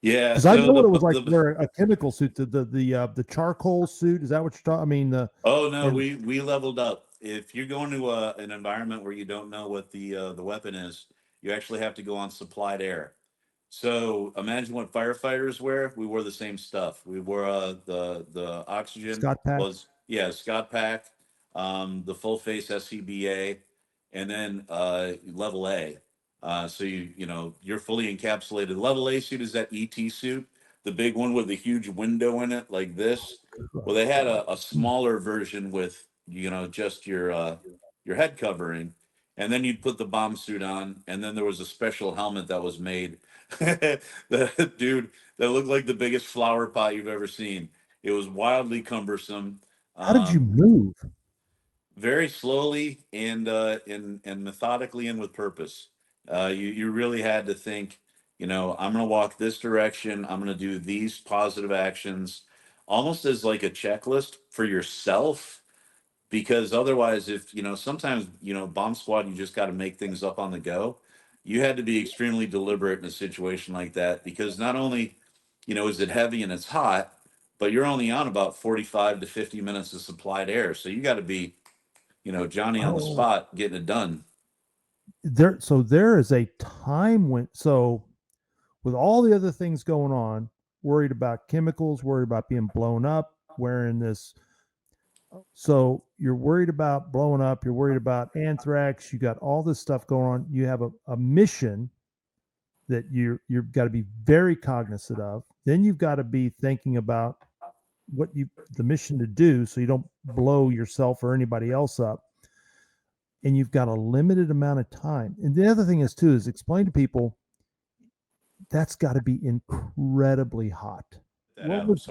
B: Yeah.
A: Because I
B: So
A: know what it was like to
B: the
A: wear a chemical suit. The charcoal suit. Is that what you're talking? The
B: Oh no,
A: and
B: we leveled up. If you're going to an environment where you don't know what the weapon is, you actually have to go on supplied air. So imagine what firefighters wear. We wore the same stuff. We wore the oxygen
A: Scott Pack.
B: was, yeah, Scott Pack, the full face SCBA, and then level A. So you're fully encapsulated. Level A suit is that ET suit, the big one with the huge window in it like this. Well, they had a smaller version with just your head covering, and then you'd put the bomb suit on, and then there was a special helmet that was made. The dude that looked like the biggest flower pot you've ever seen. It was wildly cumbersome.
A: How did you
B: Um,
A: move?
B: Very slowly and methodically and with purpose. You really had to think, I'm going to walk this direction. I'm going to do these positive actions, almost as like a checklist for yourself. Because otherwise, if sometimes bomb squad, you just got to make things up on the go. You had to be extremely deliberate in a situation like that, because not only is it heavy and it's hot, but you're only on about 45 to 50 minutes of supplied air. So you got to be Johnny on the
A: Oh,
B: spot getting it done.
A: there is a time when, so with all the other things going on, worried about chemicals, worried about being blown up, wearing this. So you're worried about blowing up, you're worried about anthrax, you got all this stuff going on. You have a mission that you've got to be very cognizant of. Then you've got to be thinking about what you the mission to do so you don't blow yourself or anybody else up. And you've got a limited amount of time. And the other thing is too is explain to people that's got to be incredibly hot.
B: That
A: What
B: out.
A: was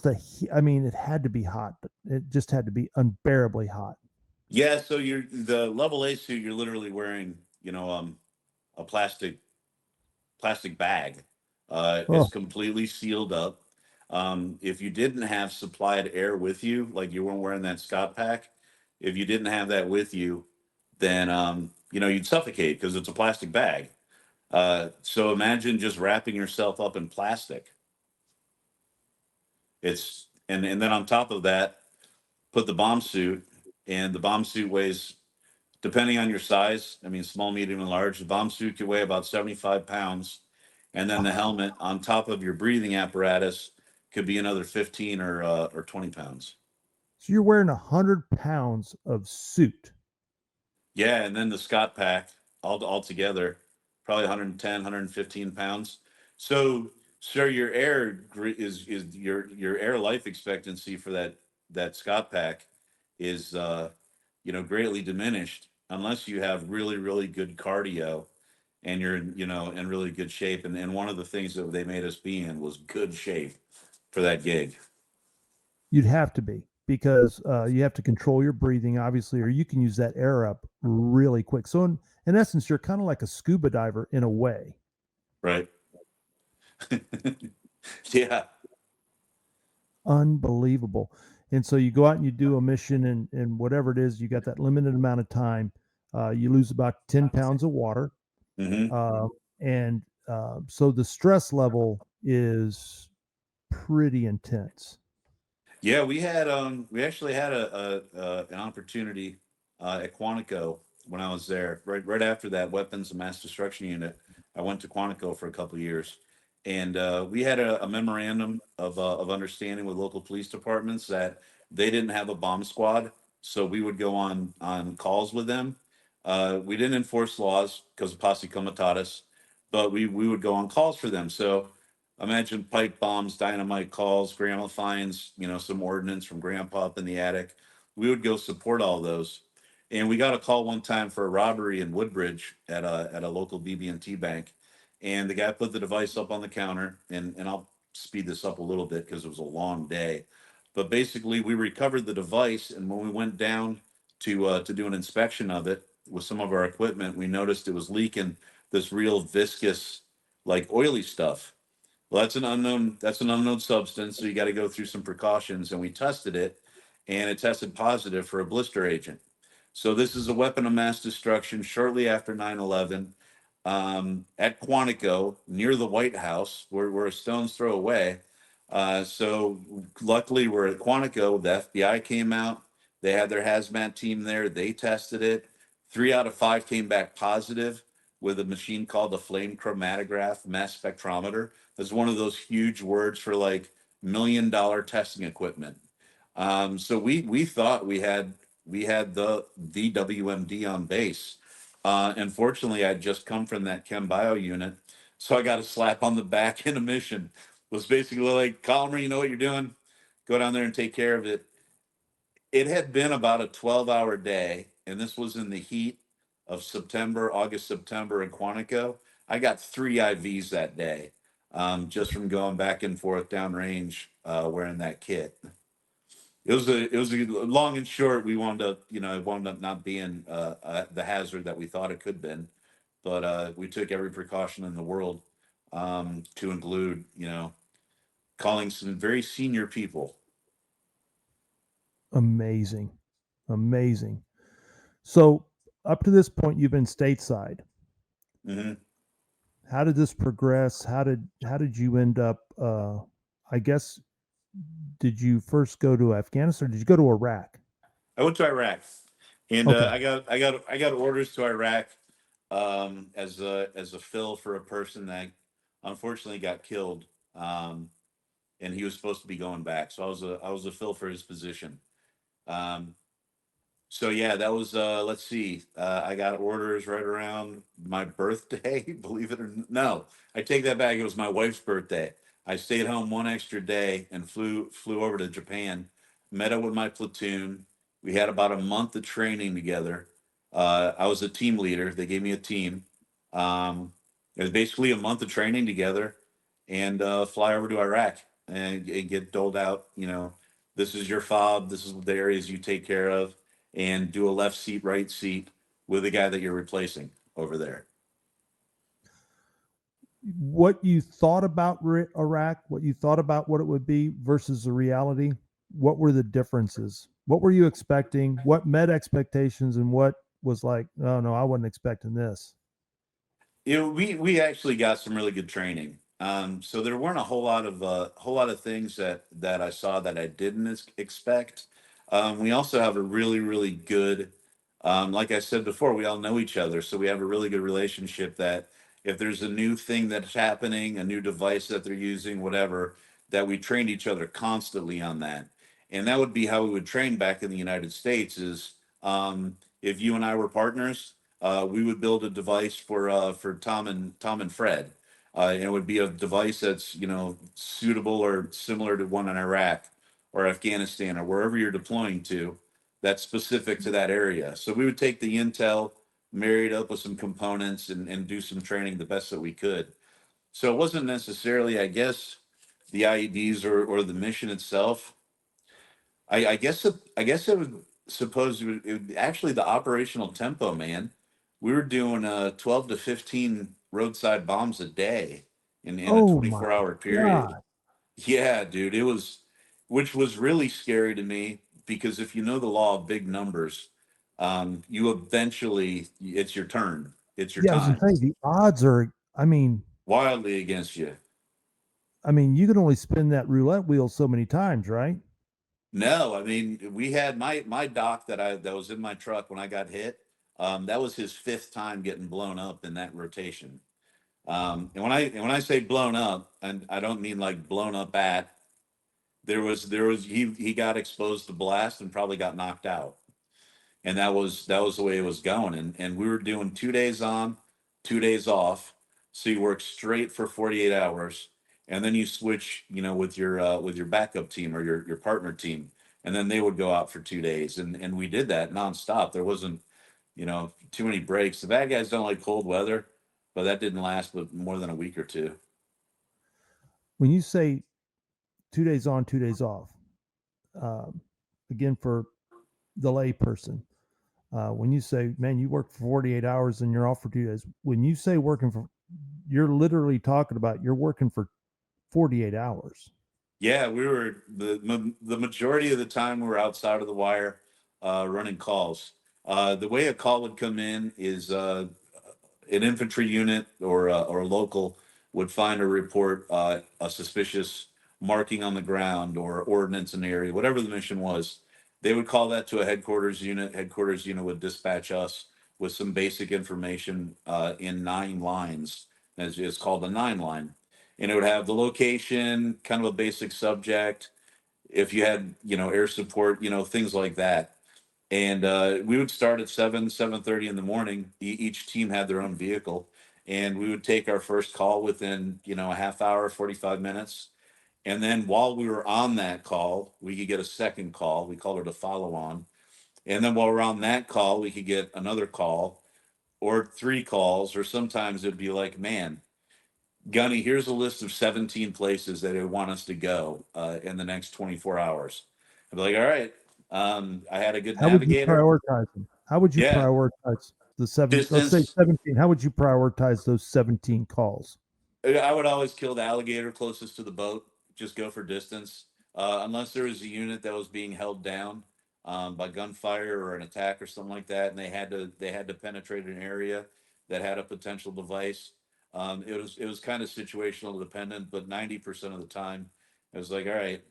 B: Sorry.
A: I mean, it had to be hot, but it just had to be unbearably hot.
B: Yeah, so you're the level A suit. You're literally wearing, a plastic bag. It's
A: Oh,
B: completely sealed up. If you didn't have supplied air with you, like you weren't wearing that Scott pack, if you didn't have that with you, then you'd suffocate because it's a plastic bag. So imagine just wrapping yourself up in plastic. And then on top of that, put the bomb suit, and the bomb suit weighs, depending on your size. I mean, small, medium, and large. The bomb suit could weigh about 75 pounds, and then the helmet on top of your breathing apparatus could be another 15 or 20 pounds.
A: so you're wearing 100 pounds of suit.
B: Yeah, and then the Scott pack all together, probably 110, 115 pounds. So, sir, your is your air life expectancy for that Scott pack is greatly diminished unless you have really good cardio and you're in really good shape. And one of the things that they made us be in was good shape for that gig.
A: You'd have to be because you have to control your breathing, obviously, or you can use that air up really quick. So in essence, you're kind of like a scuba diver in a way.
B: Right. Yeah.
A: Unbelievable. And so you go out and you do a mission, and whatever it is, you got that limited amount of time. You lose about 10 pounds of water.
B: Hmm.
A: Uh, and so the stress level is pretty intense.
B: Yeah, we actually had an opportunity at Quantico when I was there. Right after that weapons of mass destruction unit, I went to Quantico for a couple of years, and we had a memorandum of understanding with local police departments that they didn't have a bomb squad, so we would go on calls with them. We didn't enforce laws because of posse comitatus, but we would go on calls for them. So imagine pipe bombs, dynamite calls, grandma finds, some ordnance from grandpa up in the attic. We would go support all those. And we got a call one time for a robbery in Woodbridge at a local BB&T bank. And the guy put the device up on the counter, and I'll speed this up a little bit because it was a long day. But basically, we recovered the device, and when we went down to do an inspection of it with some of our equipment, we noticed it was leaking this real viscous, like oily stuff. Well, that's an unknown substance, so you got to go through some precautions. And we tested it, and it tested positive for a blister agent. So this is a weapon of mass destruction shortly after 9/11, at Quantico near the White House. We're a stone's throw away. So luckily we're at Quantico. The FBI came out. They had their hazmat team there. They tested it. 3 out of 5 came back positive with a machine called the flame chromatograph mass spectrometer. That's one of those huge words for like $1 million testing equipment. So we thought we had the WMD on base. Unfortunately, I'd just come from that chem bio unit, so I got a slap on the back in a mission. Was basically like, Colomer, you know what you're doing? Go down there and take care of it. It had been about a 12-hour day, and this was in the heat of August, September in Quantico. I got 3 IVs that day, just from going back and forth downrange, wearing that kit. It was a long and short. We wound up, it wound up not being the hazard that we thought it could have been, but we took every precaution in the world, to include, calling some very senior people.
A: Amazing. Amazing. So up to this point, you've been stateside.
B: Hmm.
A: How did this progress? How did you end up? I guess did you first go to Afghanistan? Or did you go to Iraq?
B: I went to Iraq, and
A: Okay.
B: I got orders to Iraq as a fill for a person that unfortunately got killed. And he was supposed to be going back. So I was a fill for his position. Um, so yeah, that was let's see. I got orders right around my birthday, believe it or no. I take that back. It was my wife's birthday. I stayed home one extra day and flew over to Japan, met up with my platoon. We had about a month of training together. I was a team leader. They gave me a team. It was basically a month of training together and fly over to Iraq and get doled out, this is your fob, this is the areas you take care of, and do a left seat, right seat with the guy that you're replacing over there.
A: What you thought about Iraq, what you thought about what it would be versus the reality, what were the differences? What were you expecting? What met expectations and what was like, oh no, I wasn't expecting this.
B: We actually got some really good training. So there weren't a whole lot of things that I saw that I didn't expect. We also have a really good, like I said before, we all know each other, so we have a really good relationship. That if there's a new thing that's happening, a new device that they're using, whatever, that we train each other constantly on that. And that would be how we would train back in the United States. Is if you and I were partners, we would build a device for Tom and Fred. And it would be a device that's suitable or similar to one in Iraq or Afghanistan or wherever you're deploying to. That's specific to that area. So we would take the intel, marry it up with some components, and do some training the best that we could. So it wasn't necessarily, I guess, the IEDs or the mission itself. I guess it would suppose actually the operational tempo, man. We were doing 12 to 15 roadside bombs a day in a
A: Oh my
B: 24-hour period.
A: God.
B: Yeah, dude, it was, which was really scary to me because if you know the law of big numbers, you eventually, it's your turn. It's your
A: Yeah, I was gonna
B: time.
A: say the odds are,
B: Wildly against you.
A: you can only spin that roulette wheel so many times, right?
B: No, I mean, we had my doc that was in my truck when I got hit. That was his fifth time getting blown up in that rotation. And when I say blown up, and I don't mean like blown up at, there was he got exposed to blast and probably got knocked out. And that was the way it was going. And we were doing 2 days on, 2 days off. So you work straight for 48 hours, and then you switch, with your backup team or your partner team, and then they would go out for 2 days, and we did that nonstop. There wasn't, too many breaks. The bad guys don't like cold weather, but that didn't last but more than a week or two.
A: When you say 2 days on, 2 days off, um, again for the lay person, when you say, man, you work for 48 hours and you're off for 2 days, when you say working for, you're literally talking about you're working for 48 hours.
B: Yeah, we were the majority of the time we were outside of the wire, running calls. The way a call would come in is an infantry unit or a local would find or report a suspicious marking on the ground or ordnance in the area, whatever the mission was. They would call that to a headquarters unit. Headquarters unit would dispatch us with some basic information in 9 lines. As it's called a 9 line, and it would have the location, kind of a basic subject. If you had, air support, things like that. And we would start at 7:30 in the morning. Each team had their own vehicle, and we would take our first call within, a half hour, 45 minutes. And then while we were on that call, we could get a second call. We called it a follow on. And then while we're on that call, we could get another call or three calls, or sometimes it'd be like, man, Gunny, here's a list of 17 places that they want us to go in the next 24 hours. I'd be like, all right. I had a good
A: How would you
B: navigator.
A: prioritize them? How would you
B: Yeah.
A: prioritize the let's say
B: Distance.
A: 17? How would you prioritize those 17 calls?
B: I would always kill the alligator closest to the boat. Just go for distance. Unless there was a unit that was being held down by gunfire or an attack or something like that, and they had to penetrate an area that had a potential device. It was kind of situational dependent, but 90% of the time, it was like, all right,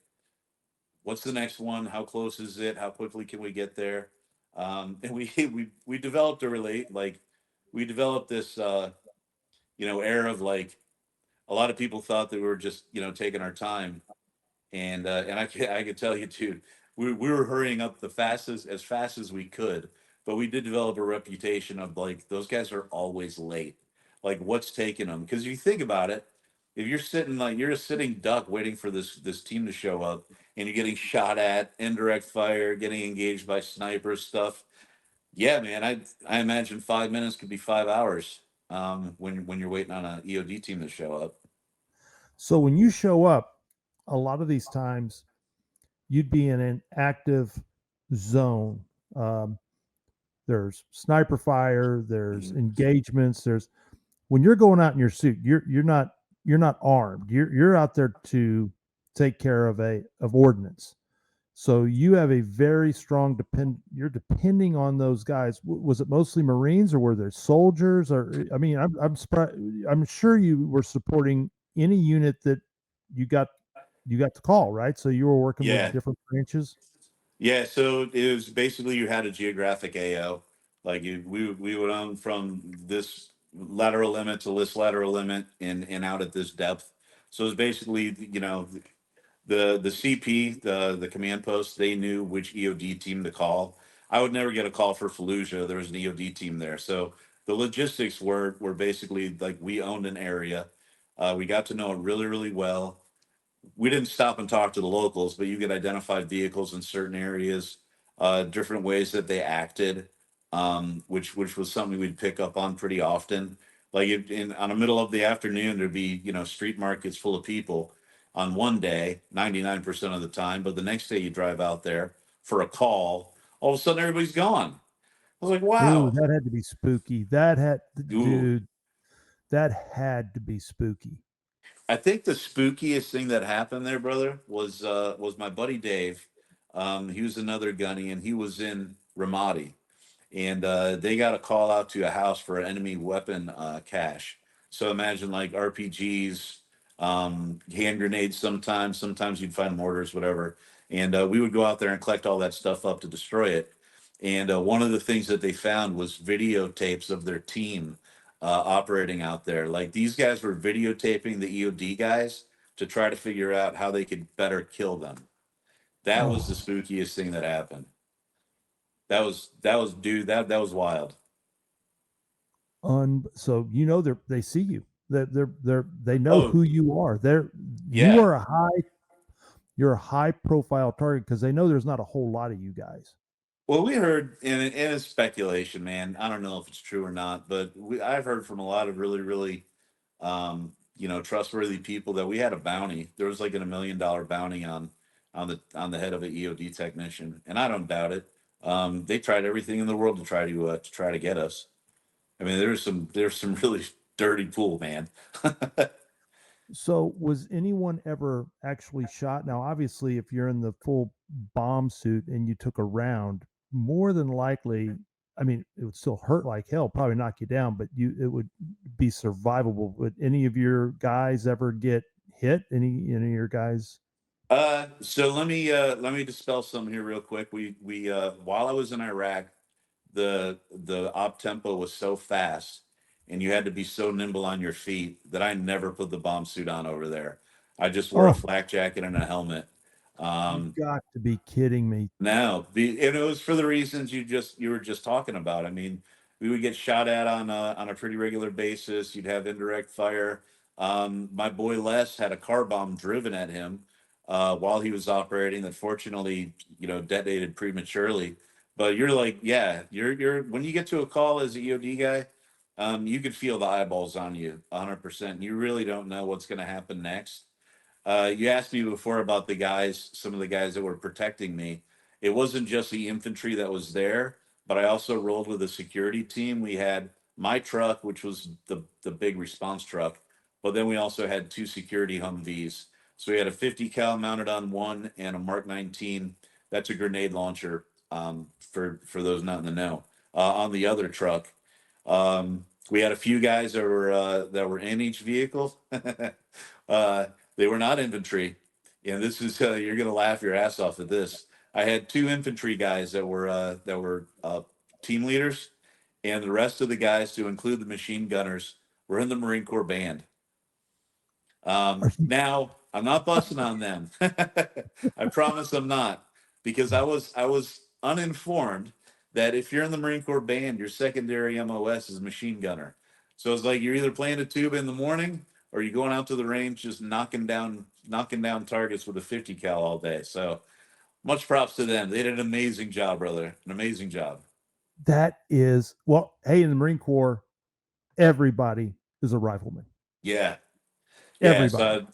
B: what's the next one? How close is it? How quickly can we get there? And we we developed a relate like we developed this air of like a lot of people thought that we were just taking our time, and I can tell you too, we were hurrying up the fastest as fast as we could, but we did develop a reputation of like those guys are always late. Like what's taking them? Because you think about it, if you're sitting like you're a sitting duck waiting for this team to show up, and you're getting shot at, indirect fire, getting engaged by snipers, stuff. Yeah, man, I imagine 5 minutes could be 5 hours when you're waiting on a EOD team to show up.
A: So when you show up, a lot of these times you'd be in an active zone. Um, there's sniper fire, there's
B: Mhm.
A: engagements, there's when you're going out in your suit, you're not armed. You're out there to take care of a of ordnance. So you have a very strong depend. You're depending on those guys. Was it mostly Marines or were there soldiers? Or I mean, I'm surprised. I'm sure you were supporting any unit that you got you got the call, right? So you were working with
B: Yeah,
A: different branches.
B: yeah. So it was basically you had a geographic AO, like we would own from this lateral limit to this lateral limit and out at this depth. So it was basically the CP, the command post, they knew which EOD team to call. I would never get a call for Fallujah. There was an EOD team there. So the logistics were basically like we owned an area. We got to know it really, really well. We didn't stop and talk to the locals, but you could identify vehicles in certain areas, different ways that they acted, which was something we'd pick up on pretty often. Like on the middle of the afternoon, there'd be street markets full of people on one day, 99% of the time, but the next day you drive out there for a call, all of a sudden everybody's gone. I was like,
A: Ooh,
B: wow.
A: that had to be spooky. That had,
B: Ooh,
A: dude, that had to be spooky.
B: I think the spookiest thing that happened there, brother, was my buddy Dave. He was another gunny, and he was in Ramadi, and they got a call out to a house for an enemy weapon cache. So imagine like RPGs, hand grenades. Sometimes you'd find mortars, whatever, and we would go out there and collect all that stuff up to destroy it. And one of the things that they found was videotapes of their team operating out there. Like these guys were videotaping the EOD guys to try to figure out how they could better kill them. That was the
A: Oh,
B: spookiest thing that happened. That was dude, that was wild.
A: so they see you. They know
B: Oh
A: who you are. You
B: yeah.
A: are a you're a high profile target because they know there's not a whole lot of you guys.
B: Well, we heard, and it's speculation, man. I don't know if it's true or not, but I've heard from a lot of really, really, trustworthy people that we had a bounty. There was like a $1 million bounty on the head of an EOD technician, and I don't doubt it. They tried everything in the world to try to get us. I mean, there's some really dirty pool, man.
A: So was anyone ever actually shot? Now, obviously, if you're in the full bomb suit and you took a round, more than likely, I mean, it would still hurt like hell, probably knock you down, but it would be survivable. Would any of your guys ever get hit? Any of your guys?
B: So let me dispel something here real quick. We while I was in Iraq, the op tempo was so fast, and you had to be so nimble on your feet that I never put the bomb suit on over there. I just wore a
A: Oh,
B: flak jacket and a helmet.
A: you
B: Um,
A: got to be kidding me.
B: no, and it was for the reasons you were just talking about. I mean, we would get shot at on a pretty regular basis. You'd have indirect fire. My boy Les had a car bomb driven at him while he was operating that fortunately, detonated prematurely. But you're like, yeah, you're when you get to a call as a EOD guy, you could feel the eyeballs on you 100%. You really don't know what's going to happen next. You asked me before about some of the guys that were protecting me. It wasn't just the infantry that was there, but I also rolled with a security team. We had my truck, which was the big response truck, but then we also had two security Humvees. So we had a 50 cal mounted on one and a Mark 19. That's a grenade launcher. For those not in the know, on the other truck. We had a few guys that were in each vehicle. uh, they were not infantry, and this is you're gonna laugh your ass off at this. I had two infantry guys that were team leaders, and the rest of the guys, to include the machine gunners, were in the Marine Corps band.
A: Are you,
B: Now I'm not busting on them. I promise I'm not, because I was uninformed that if you're in the Marine Corps band, your secondary MOS is machine gunner. So it's like you're either playing a tuba in the morning or you're going out to the range just knocking down targets with a 50 cal all day. So much props to them. They did an amazing job, brother. An amazing job.
A: that is, well, hey, in the Marine Corps, everybody is a rifleman.
B: Yeah, yeah.
A: Everybody.
B: So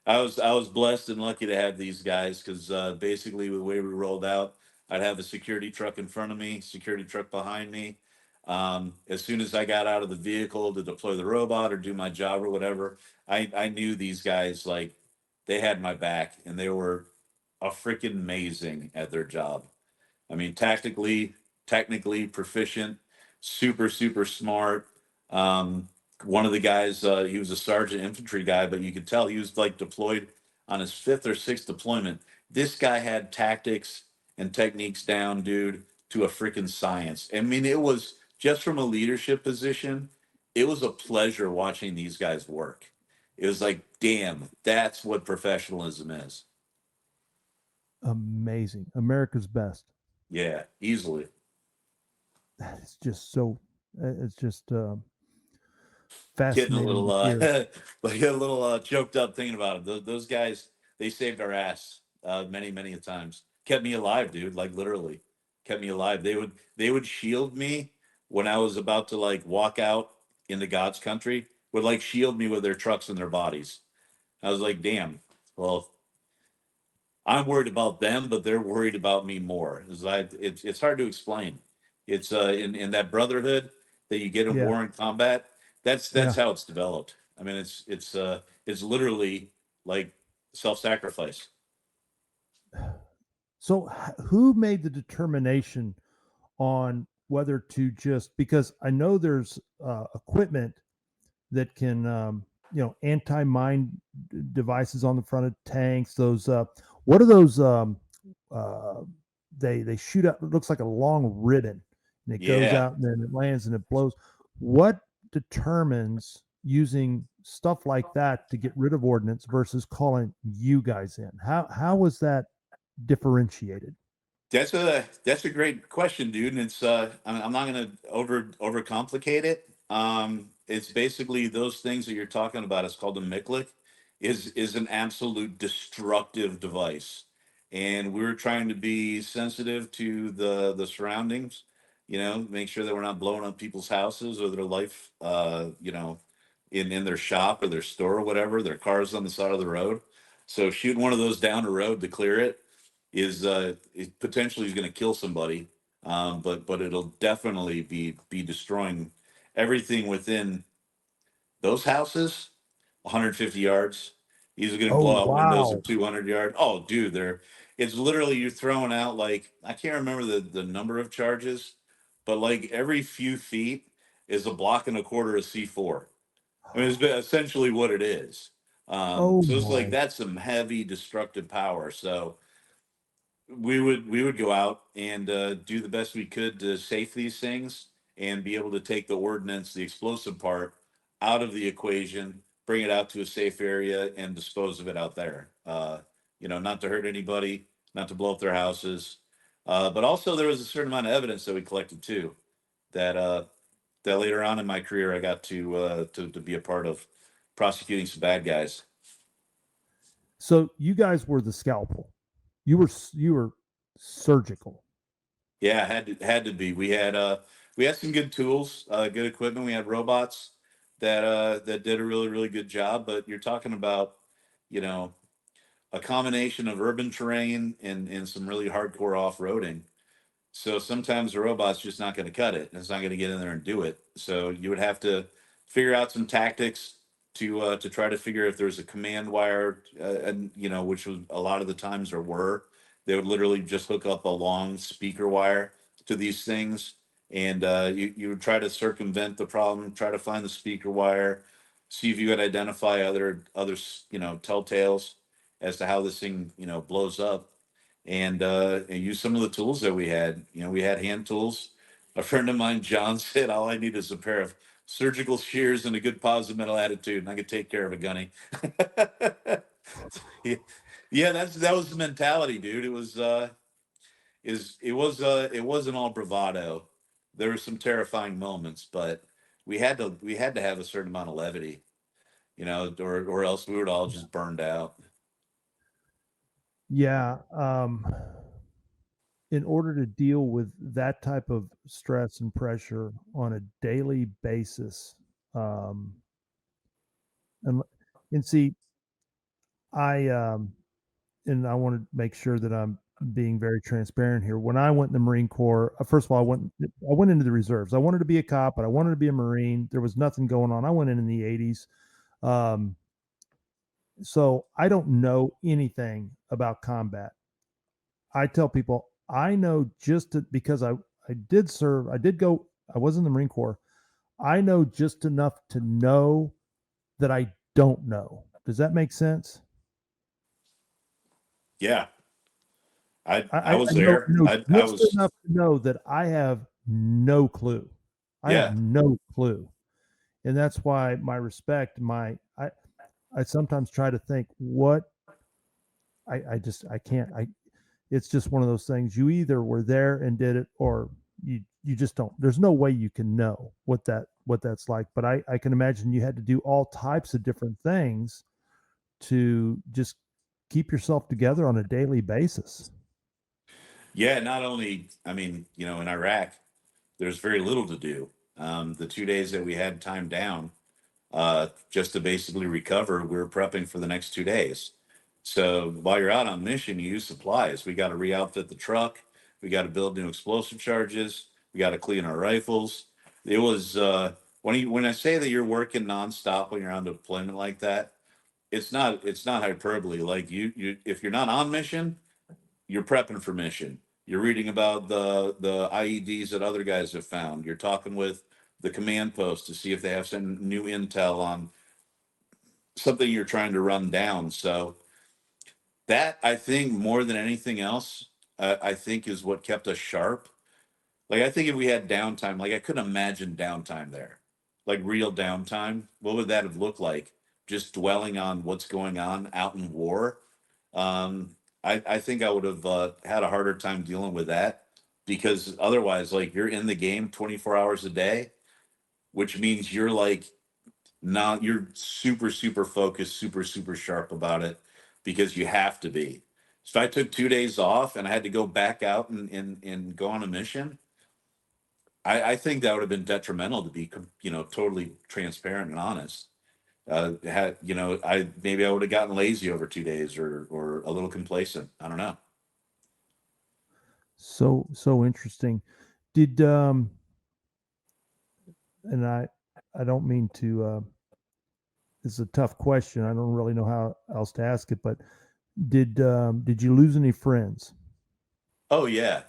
B: I was blessed and lucky to have these guys, because basically the way we rolled out, I'd have a security truck in front of me, security truck behind me. As soon as I got out of the vehicle to deploy the robot or do my job or whatever, I knew these guys, like, they had my back, and they were a freaking amazing at their job. I mean, technically proficient, super, super smart. Um, One of the guys, he was a sergeant infantry guy, but you could tell he was like deployed on his fifth or sixth deployment. This guy had tactics and techniques down, dude, to a freaking science. I mean, it was just from a leadership position, it was a pleasure watching these guys work. It was like, damn, that's what professionalism is.
A: Amazing. America's best.
B: Yeah, easily.
A: That is just so, it's just
B: Getting a
A: fascinating
B: little
A: to hear.
B: like a little choked up thinking about it. Those guys, they saved our ass many a times. Kept me alive, dude. Like, literally, kept me alive. They would shield me when I was about to like walk out into God's country. Would like shield me with their trucks and their bodies. I was like, damn. Well, I'm worried about them, but they're worried about me more. It's hard to explain. It's in that brotherhood that you get in
A: Yeah.
B: war and combat. That's
A: Yeah.
B: how it's developed. I mean, it's literally like self-sacrifice.
A: So, who made the determination on whether to just, because I know there's equipment that can, anti-mine devices on the front of tanks. Those, what are those? Uh, they shoot out. It looks like a long ribbon, and it goes
B: Yeah.
A: out and then it lands and it blows. What determines using stuff like that to get rid of ordnance versus calling you guys in? How was that differentiated?
B: That's a great question, dude. And it's I'm not gonna overcomplicate it. It's basically those things that you're talking about. It's called a Miklik, is an absolute destructive device, and we're trying to be sensitive to the surroundings. Make sure that we're not blowing up people's houses or their life. In their shop or their store or whatever, their cars on the side of the road. So shooting one of those down the road to clear it potentially is going to kill somebody, but it'll definitely be destroying everything within those houses. 150 yards. He's going to
A: Oh
B: blow out windows of
A: wow!
B: 200 yards. Oh, dude, it's literally you're throwing out, like, I can't remember the number of charges, but like every few feet is a block and a quarter of C4. I mean, it's essentially what it is.
A: Oh
B: So it's like
A: my!
B: that's some heavy destructive power. So we would go out and do the best we could to safe these things and be able to take the ordnance, the explosive part, out of the equation, bring it out to a safe area, and dispose of it out there. Not to hurt anybody, not to blow up their houses, but also there was a certain amount of evidence that we collected too. That later on in my career I got to be a part of prosecuting some bad guys.
A: So you guys were the scalpel. You were surgical.
B: Yeah, had to be. We had some good tools, good equipment. We had robots that did a really good job. But you're talking about, you know, a combination of urban terrain and some really hardcore off roading. So sometimes the robot's just not going to cut it. It's not going to get in there and do it. So you would have to figure out some tactics to try to figure if there's a command wire, and which was a lot of the times there were. They would literally just hook up a long speaker wire to these things, and you would try to circumvent the problem, try to find the speaker wire, see if you could identify other telltales as to how this thing blows up, and use some of the tools that we had. We had hand tools A friend of mine, John, said, "All I need is a pair of surgical shears and a good positive mental attitude, and I could take care of a gunny." Yeah, yeah, that was the mentality, dude. It wasn't all bravado. There were some terrifying moments, but we had to have a certain amount of levity, or else we would all just burned out.
A: Yeah. In order to deal with that type of stress and pressure on a daily basis, um, and and see, I and I want to make sure that I'm being very transparent here. When I went in the Marine Corps, first of all, I went into the reserves. I wanted to be a cop, but I wanted to be a Marine. There was nothing going on. I went in the 80s. Um, so I don't know anything about combat. I tell people I know because I did serve. I did go. I was in the Marine Corps. I know just enough to know that I don't know. Does that make sense?
B: Yeah, I
A: I
B: was
A: know,
B: there. I
A: just
B: was
A: enough to know that I have no clue. I have
B: yeah.
A: no clue, and that's why my respect. I sometimes try to think what I just I can't. It's just one of those things. You either were there and did it, or you just don't. There's no way you can know what that's like. But I can imagine you had to do all types of different things to just keep yourself together on a daily basis.
B: Yeah, not only, I mean, in Iraq, there's very little to do. The 2 days that we had time down, just to basically recover, we were prepping for the next 2 days. So while you're out on mission, you use supplies. We got to re-outfit the truck. We got to build new explosive charges. We got to clean our rifles. It was when I say that you're working nonstop when you're on deployment like that, it's not hyperbole. Like you if you're not on mission, you're prepping for mission. You're reading about the IEDs that other guys have found. You're talking with the command post to see if they have some new intel on something you're trying to run down. So that, I think, more than anything else, I think is what kept us sharp. Like I think if we had downtime, like I couldn't imagine downtime there, like real downtime. What would that have looked like? Just dwelling on what's going on out in war. I think I would have had a harder time dealing with that because otherwise, like you're in the game 24 hours a day, which means you're like now you're super super focused, super super sharp about it because you have to be. So if I took 2 days off and I had to go back out and go on a mission, I think that would have been detrimental to be, totally transparent and honest. I would have gotten lazy over 2 days or a little complacent. I don't know.
A: So interesting. Did and I don't mean to it's a tough question. I don't really know how else to ask it, but did you lose any friends?
B: Oh yeah,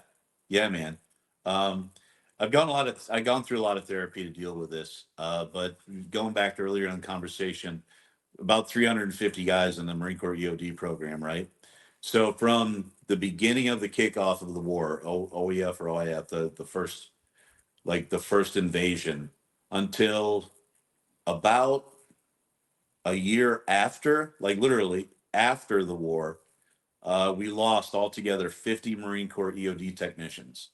B: yeah, man. Um, I've gone through a lot of therapy to deal with this. But going back to earlier in the conversation, about 350 guys in the Marine Corps EOD program, right? So from the beginning of the kickoff of the war, OEF or OIF, the first invasion, until about a year after, like literally after the war, we lost altogether 50 Marine Corps EOD technicians.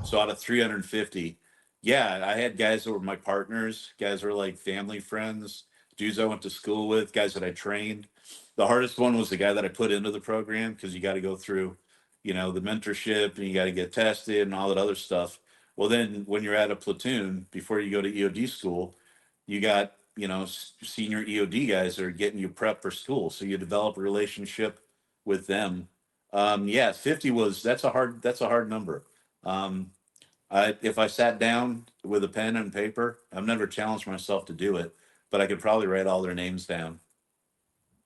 B: So out of 350, yeah, I had guys that were my partners, guys that were like family friends, dudes I went to school with, guys that I trained. The hardest one was the guy that I put into the program because you got to go through, the mentorship and you got to get tested and all that other stuff. Well, then when you're at a platoon, before you go to EOD school, you got, senior EOD guys that are getting you prepped for school. So you develop a relationship with them. Yeah, 50 that's a hard number. Um, if I sat down with a pen and paper, I've never challenged myself to do it, but I could probably write all their names down.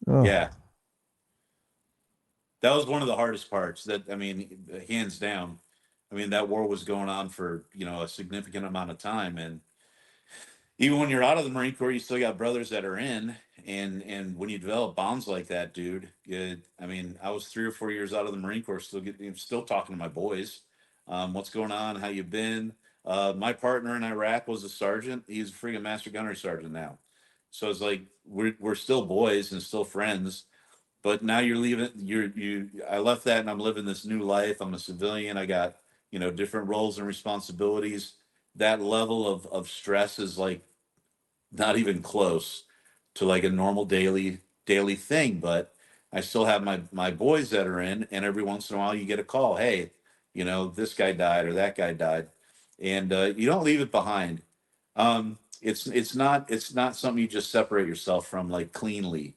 B: Yeah,
A: Oh,
B: that was one of the hardest parts. That I mean, hands down. I mean, that war was going on for a significant amount of time, and even when you're out of the Marine Corps, you still got brothers that are in, and when you develop bonds like that, dude. I mean, I was 3 or 4 years out of the Marine Corps, still talking to my boys. What's going on? How you been? My partner in Iraq was a sergeant. He's a freaking master gunnery sergeant now. So it's like we're still boys and still friends. But now you're leaving. I left that and I'm living this new life. I'm a civilian. I got different roles and responsibilities. That level of stress is like not even close to like a normal daily thing. But I still have my boys that are in, and every once in a while you get a call. Hey, this guy died or that guy died, and you don't leave it behind. It's not something you just separate yourself from like cleanly.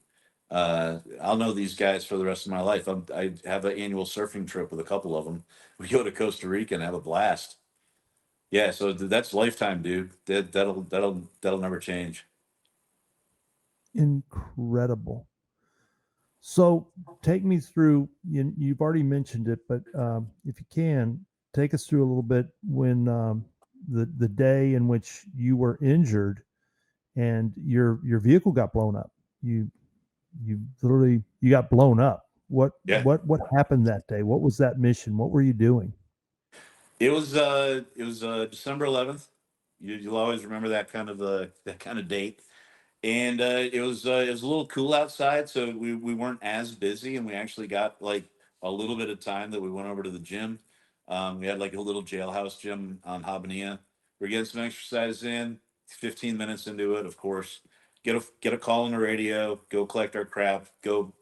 B: I'll know these guys for the rest of my life. I have an annual surfing trip with a couple of them. We go to Costa Rica and have a blast. Yeah, so that's lifetime, dude. That'll never change.
A: Incredible. So take me through. You've already mentioned it, but if you can, take us through a little bit when the day in which you were injured and your vehicle got blown up. You literally you got blown up. What
B: Yeah.
A: what happened that day? What was that mission? What were you doing?
B: It was December 11th. You'll always remember that kind of date. And it was a little cool outside, so we weren't as busy, and we actually got like a little bit of time that we went over to the gym. We had like a little jailhouse gym on Habanilla. We're getting some exercise in. 15 minutes into it, of course, get a call on the radio. Go collect our crap. Go,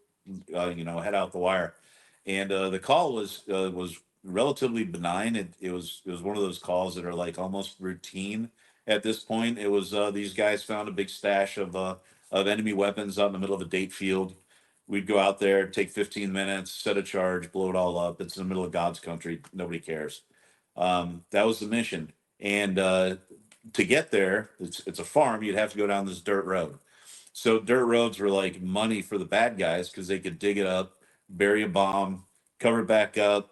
B: head out the wire. And the call was relatively benign. It was one of those calls that are like almost routine at this point. It was these guys found a big stash of enemy weapons out in the middle of a date field. We'd go out there, take 15 minutes, set a charge, blow it all up. It's in the middle of God's country. Nobody cares. That was the mission. And to get there, it's a farm. You'd have to go down this dirt road. So dirt roads were like money for the bad guys because they could dig it up, bury a bomb, cover it back up,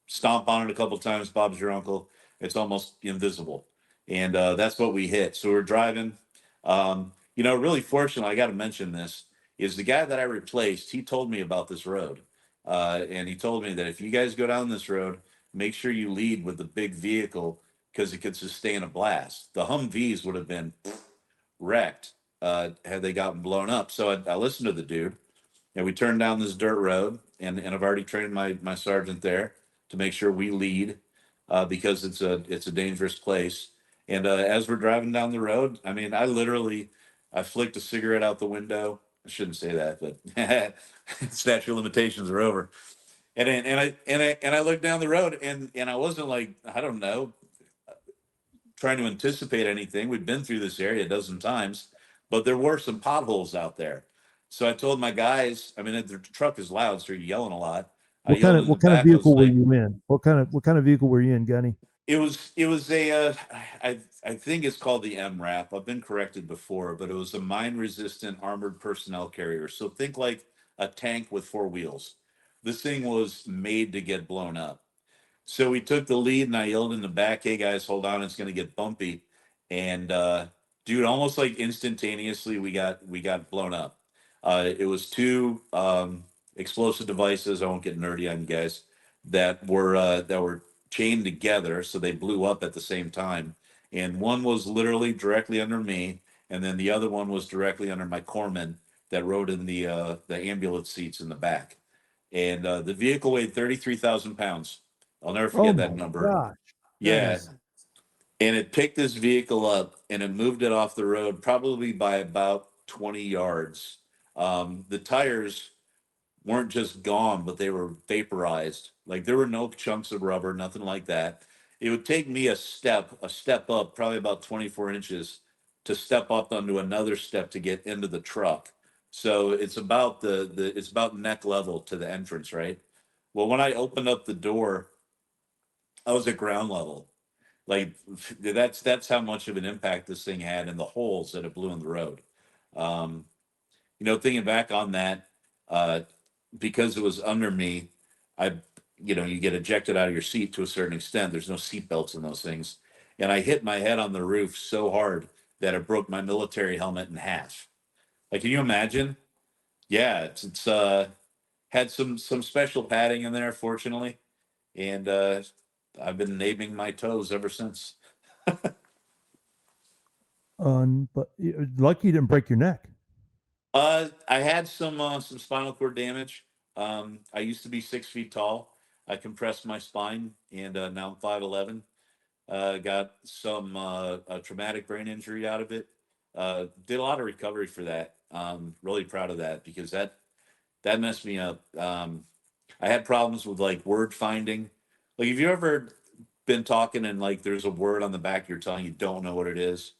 B: stomp on it a couple times. Bob's your uncle. It's almost invisible, and that's what we hit. So we're driving. Really fortunate. I got to mention this is the guy that I replaced. He told me about this road, and he told me that if you guys go down this road, make sure you lead with the big vehicle because it could sustain a blast. The Humvees would have been wrecked had they gotten blown up. So I listened to the dude, and we turned down this dirt road, and I've already trained my sergeant there to make sure we lead because it's a dangerous place. And as we're driving down the road, I mean, I flicked a cigarette out the window. I shouldn't say that, but statute of limitations are over. And I looked down the road, and I wasn't like, I don't know, trying to anticipate anything. We've been through this area a dozen times, but there were some potholes out there. So I told my guys, I mean, the truck is loud, so you're yelling a lot. I
A: What kind
B: yelled
A: of
B: in the
A: what kind of
B: back. I was
A: vehicle were
B: like,
A: you in? What kind of vehicle were you in, Gunny?
B: it was a, I think it's called the MRAP. I've been corrected before, but it was a mine resistant armored personnel carrier. So think like a tank with four wheels. This thing was made to get blown up. So we took the lead, and I yelled in the back, "Hey guys, hold on, it's going to get bumpy." And dude, almost like instantaneously, we got blown up. It was two explosive devices. I won't get nerdy on you guys that were chained together, so they blew up at the same time. And one was literally directly under me, and then the other one was directly under my corpsman that rode in the ambulance seats in the back. And the vehicle weighed 33,000 pounds. I'll never
A: Oh
B: forget that
A: my
B: number.
A: gosh, that
B: Yeah.
A: is
B: And it picked this vehicle up and it moved it off the road probably by about 20 yards. The tires weren't just gone, but they were vaporized. Like there were no chunks of rubber, nothing like that. It would take me a step up, probably about 24 inches, to step up onto another step to get into the truck. So it's about it's about neck level to the entrance, right? Well, when I opened up the door, I was at ground level. Like that's how much of an impact this thing had and the holes that it blew in the road. Um, Thinking back on that, uh, because it was under me, I, you get ejected out of your seat to a certain extent. There's no seat belts in those things, and I hit my head on the roof so hard that it broke my military helmet in half. Like, can you imagine? Yeah, it's had some special padding in there, fortunately, and I've been naming my toes ever since.
A: But lucky you didn't break your neck.
B: I had some spinal cord damage. I used to be 6 feet tall. I compressed my spine, and now I'm 5'11". Got some a traumatic brain injury out of it. Did a lot of recovery for that. Really proud of that because that messed me up. I had problems with like word finding. Like, have you ever been talking and like there's a word on the back of your tongue you don't know what it is?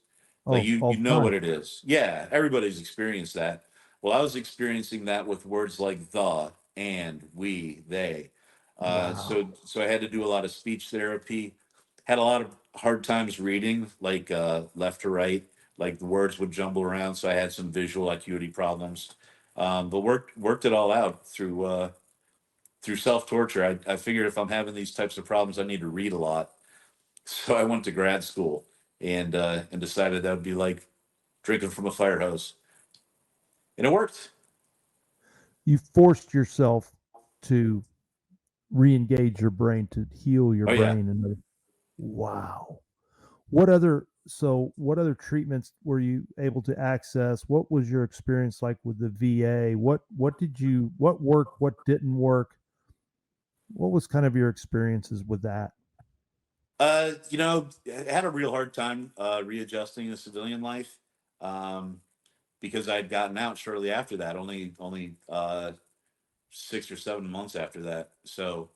B: Like
A: Oh,
B: you
A: all
B: you
A: the
B: know what
A: time.
B: it is. Yeah, everybody's experienced that. Well, I was experiencing that with words like the, and, we, they. So
A: Wow.
B: so I had to do a lot of speech therapy. Had a lot of hard times reading, like left to right. Like the words would jumble around, so I had some visual acuity problems. But worked it all out through self torture. I figured if I'm having these types of problems, I need to read a lot. So I went to grad school and decided that would be like drinking from a fire hose, and it worked.
A: You forced yourself to re-engage your brain, to heal your
B: Oh yeah.
A: brain. And wow. What other treatments were you able to access? What was your experience like with the VA? What worked, what didn't work? What was kind of your experiences with that?
B: I had a real hard time readjusting to civilian life because I'd gotten out shortly after that, only 6 or 7 months after that. So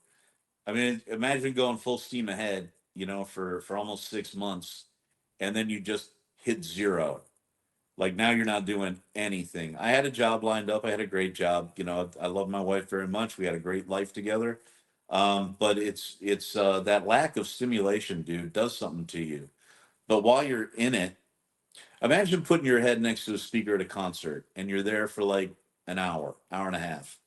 B: I mean, imagine going full steam ahead, for almost 6 months, and then you just hit zero. Like now you're not doing anything. I had a job lined up. I had a great job. I love my wife very much. We had a great life together. But it's that lack of stimulation, dude, does something to you. But while you're in it, imagine putting your head next to a speaker at a concert and you're there for like an hour and a half,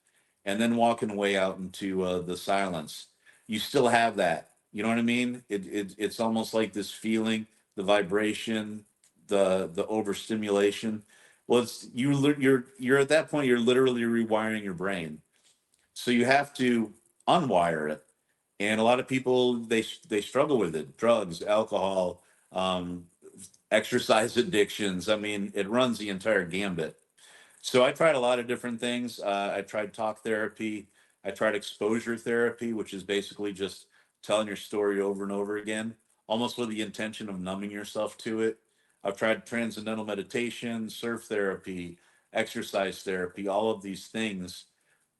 B: and then walking way out into the silence. You still have that. You know what I mean? It's almost like this feeling, the vibration, the overstimulation. Well, you're at that point. You're literally rewiring your brain, so you have to unwire it. And a lot of people they struggle with it. Drugs, alcohol, um, exercise addictions. I mean, it runs the entire gambit. So I tried a lot of different things. I tried talk therapy. I tried exposure therapy, which is basically just telling your story over and over again, almost with the intention of numbing yourself to it. I've tried transcendental meditation, surf therapy, exercise therapy, all of these things.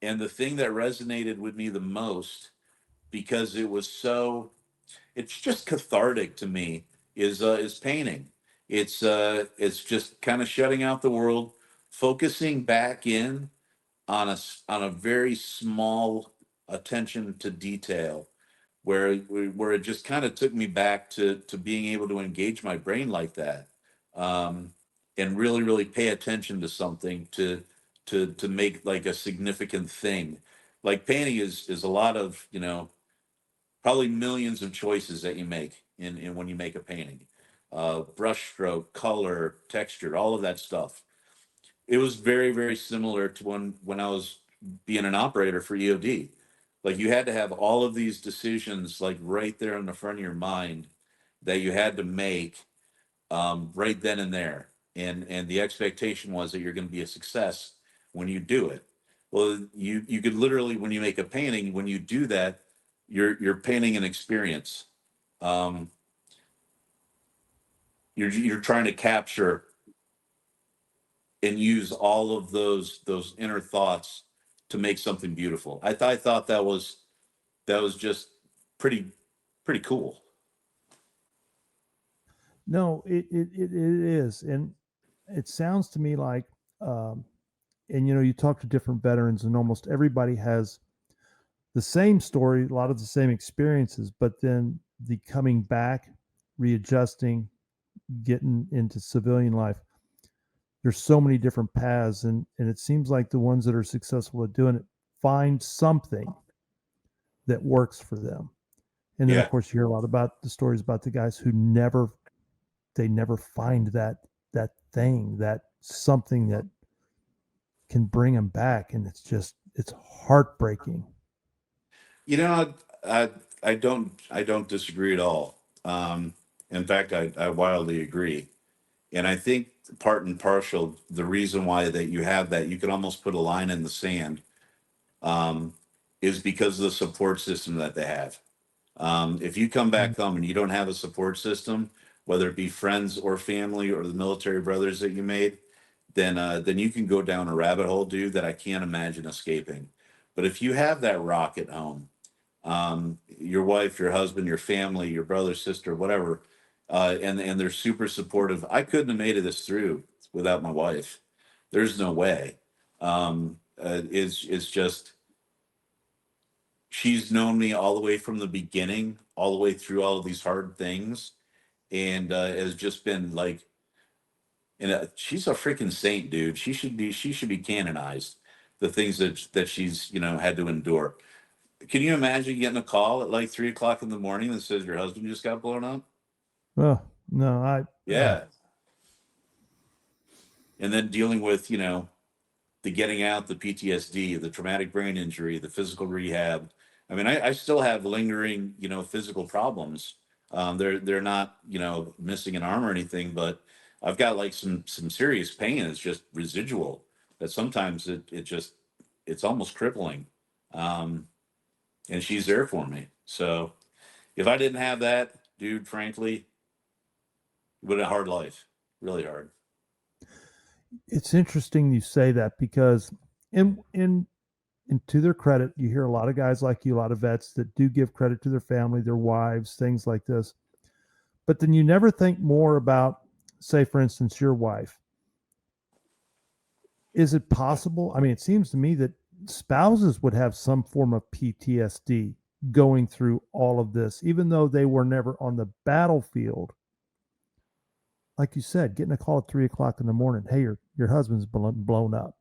B: And the thing that resonated with me the most, because it's just cathartic to me, is painting. It's just kind of shutting out the world, focusing back in on a very small attention to detail, where it just kind of took me back to being able to engage my brain like that, um, and really pay attention to something to make like a significant thing. Like painting is a lot of probably millions of choices that you make in when you make a painting, brush stroke, color, texture, all of that stuff. It was very similar to when I was being an operator for EOD. Like you had to have all of these decisions like right there in the front of your mind that you had to make, right then and there, and the expectation was that you're going to be a success when you do it. Well, you could literally, when you make a painting, when you do that, you're painting an experience. Um, you're trying to capture and use all of those inner thoughts to make something beautiful. I thought that was just pretty pretty cool.
A: No, it is. And it sounds to me like, um, and you talk to different veterans, and almost everybody has the same story, a lot of the same experiences, but then the coming back, readjusting, getting into civilian life. There's so many different paths, and it seems like the ones that are successful at doing it find something that works for them. And then of
B: Yeah.
A: course you hear a lot about the stories about the guys who never find that thing, that something that can bring them back, and it's heartbreaking.
B: You know, I I don't disagree at all. In fact, I wildly agree. And I think part and partial, the reason why that you have that, you can almost put a line in the sand, um, is because of the support system that they have. If you come back home and you don't have a support system, whether it be friends or family or the military brothers that you made, then you can go down a rabbit hole, dude, that I can't imagine escaping. But if you have that rock at home, your wife, your husband, your family, your brother, sister, whatever, and they're super supportive. I couldn't have made it this through without my wife. There's no way. It's just she's known me all the way from the beginning, all the way through all of these hard things, and has just been like, and she's a freaking saint, dude. She should be canonized. The things that she's had to endure. Can you imagine getting a call at like 3 o'clock in the morning that says your husband just got blown up?
A: Oh, no,
B: Yeah. And then dealing with, the getting out, the PTSD, the traumatic brain injury, the physical rehab. I mean, I still have lingering, physical problems. They're not, missing an arm or anything, but I've got like some serious pain. It's just residual that sometimes it's almost crippling. Um, and she's there for me. So if I didn't have that, dude, frankly, it would have a hard life, really hard.
A: it's interesting you say that because in and to their credit, you hear a lot of guys like you, a lot of vets that do give credit to their family, their wives, things like this. But then you never think more about, say, for instance, your wife. Is it possible? I mean, it seems to me that spouses would have some form of PTSD going through all of this, even though they were never on the battlefield. Like you said, getting a call at 3 o'clock in the morning, hey, your husband's blown up.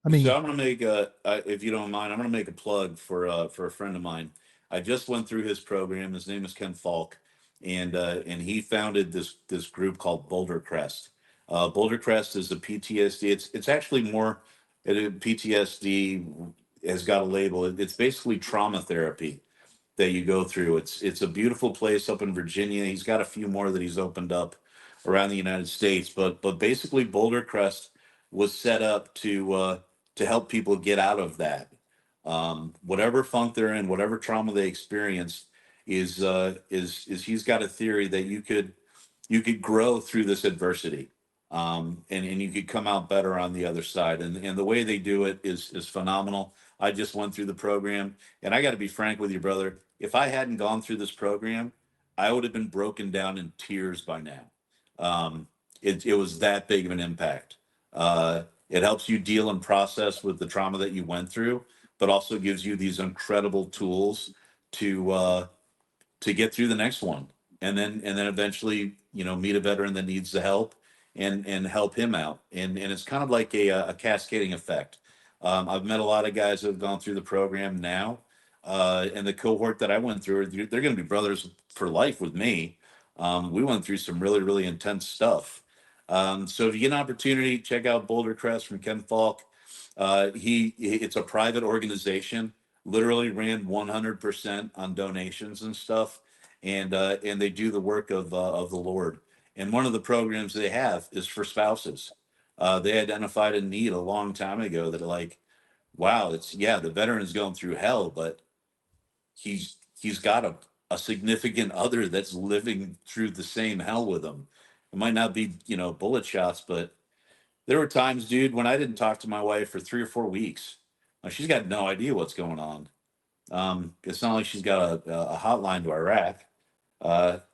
A: I mean,
B: So I'm gonna make if you don't mind, I'm gonna make a plug for a friend of mine. I just went through his program. His name is Ken Falk, and he founded this group called Boulder Crest. Boulder Crest is a PTSD. It's actually more PTSD has got a label. It's basically trauma therapy that you go through. It's a beautiful place up in Virginia. He's got a few more that he's opened up around the United States, but basically Boulder Crest was set up to help people get out of that. Whatever funk they're in, whatever trauma they experienced, is he's got a theory that you could grow through this adversity, and you could come out better on the other side. And the way they do it is phenomenal. I just went through the program, and I got to be frank with you, brother. If I hadn't gone through this program, I would have been broken down in tears by now. It was that big of an impact. It helps you deal and process with the trauma that you went through, but also gives you these incredible tools to to get through the next one, and then eventually meet a veteran that needs the help, and help him out, and it's kind of like a cascading effect. I've met a lot of guys who have gone through the program now, and the cohort that I went through, they're going to be brothers for life with me. We went through some really really intense stuff. So if you get an opportunity, check out Boulder Crest from Ken Falk. It's a private organization, literally ran 100% on donations and stuff, and they do the work of the Lord. And one of the programs they have is for spouses. They identified a need a long time ago that like, wow, it's yeah, the veteran is going through hell, but he's got a significant other that's living through the same hell with him. It might not be bullet shots, but there were times, dude, when I didn't talk to my wife for 3 or 4 weeks. She's got no idea what's going on. It's not like she's got a hotline to Iraq.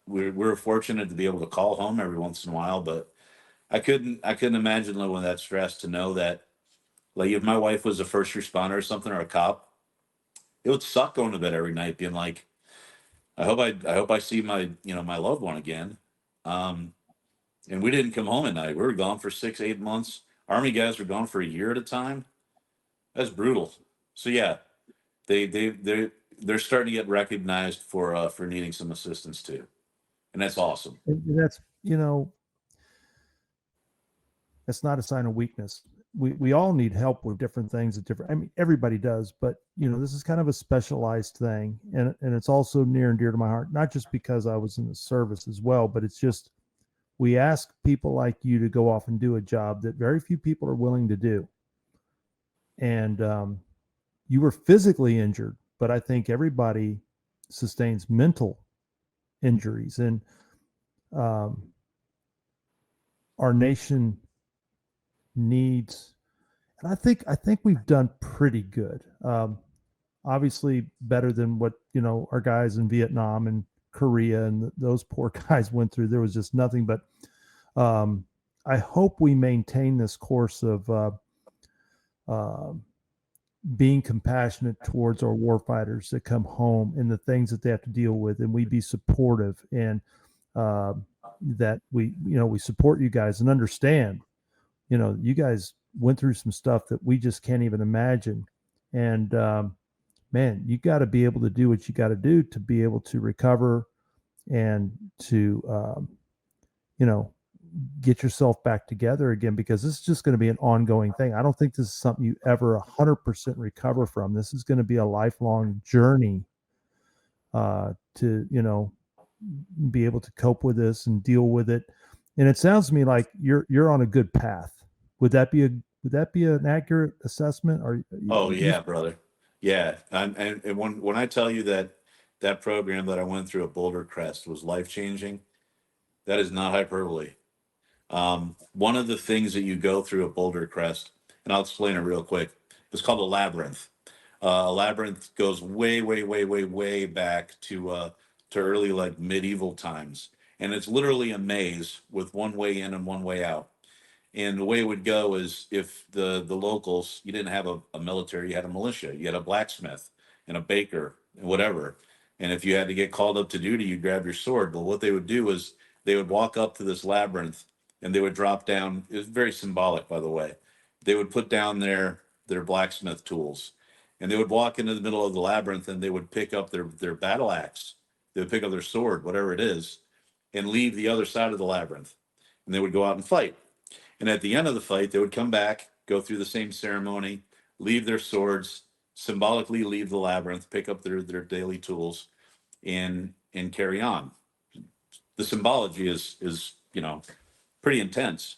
B: We're fortunate to be able to call home every once in a while, but I couldn't imagine living with that stress to know that, like, if my wife was a first responder or something, or a cop, it would suck going to bed every night being like, I hope I see my loved one again. Um, and we didn't come home at night. We were gone for 6, 8 months. Army guys were gone for a year at a time. That's brutal. So yeah, they're starting to get recognized for needing some assistance too, and that's awesome.
A: that's that's not a sign of weakness. we all need help with different things at different, I mean, everybody does, but this is kind of a specialized thing, and it's also near and dear to my heart, not just because I was in the service as well, but it's just, we ask people like you to go off and do a job that very few people are willing to do. And you were physically injured, but I think everybody sustains mental injuries, and our nation needs, and I think we've done pretty good. Obviously better than what our guys in Vietnam and Korea and those poor guys went through. There was just nothing but I hope we maintain this course of being compassionate towards our warfighters that come home and the things that they have to deal with, and we be supportive, and that we support you guys and understand you guys went through some stuff that we just can't even imagine. And man, you got to be able to do what you got to do to be able to recover and to get yourself back together again, because this is just going to be an ongoing thing. I don't think this is something you ever 100% recover from. This is going to be a lifelong journey to be able to cope with this and deal with it. And it sounds to me like you're on a good path. Would that be an accurate assessment? Or
B: Oh yeah, brother. Yeah. And when I tell you that program that I went through at Boulder Crest was life-changing, that is not hyperbole. One of the things that you go through at Boulder Crest, and I'll explain it real quick, it's called a labyrinth. A labyrinth goes way, way, way, way, way back to early, like, medieval times, and it's literally a maze with one way in and one way out. And the way it would go is, if the locals, you didn't have a military, you had a militia, you had a blacksmith and a baker and whatever. And if you had to get called up to duty, you'd grab your sword. But what they would do is they would walk up to this labyrinth and they would drop down. It was very symbolic, by the way. They would put down their blacksmith tools, and they would walk into the middle of the labyrinth, and they would pick up their battle axe. They would pick up their sword, whatever it is, and leave the other side of the labyrinth. And they would go out and fight. And at the end of the fight, they would come back, go through the same ceremony, leave their swords, symbolically leave the labyrinth, pick up their daily tools, and carry on. The symbology is pretty intense.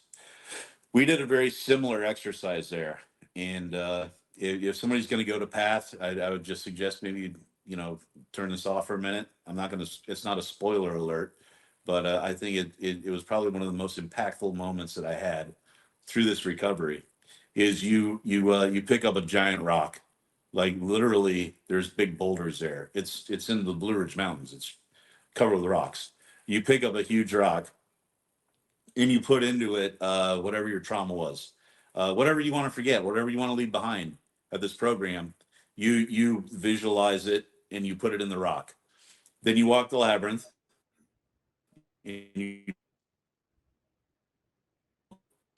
B: We did a very similar exercise there, and if somebody's going to go to Path, I would just suggest maybe turn this off for a minute. I'm not going to. It's not a spoiler alert, but I think it was probably one of the most impactful moments that I had through this recovery. Is you pick up a giant rock, like literally there's big boulders there. It's in the Blue Ridge Mountains. It's covered with rocks. You pick up a huge rock and you put into it whatever your trauma was, whatever you want to forget, whatever you want to leave behind at this program. You visualize it and you put it in the rock. Then you walk the labyrinth and you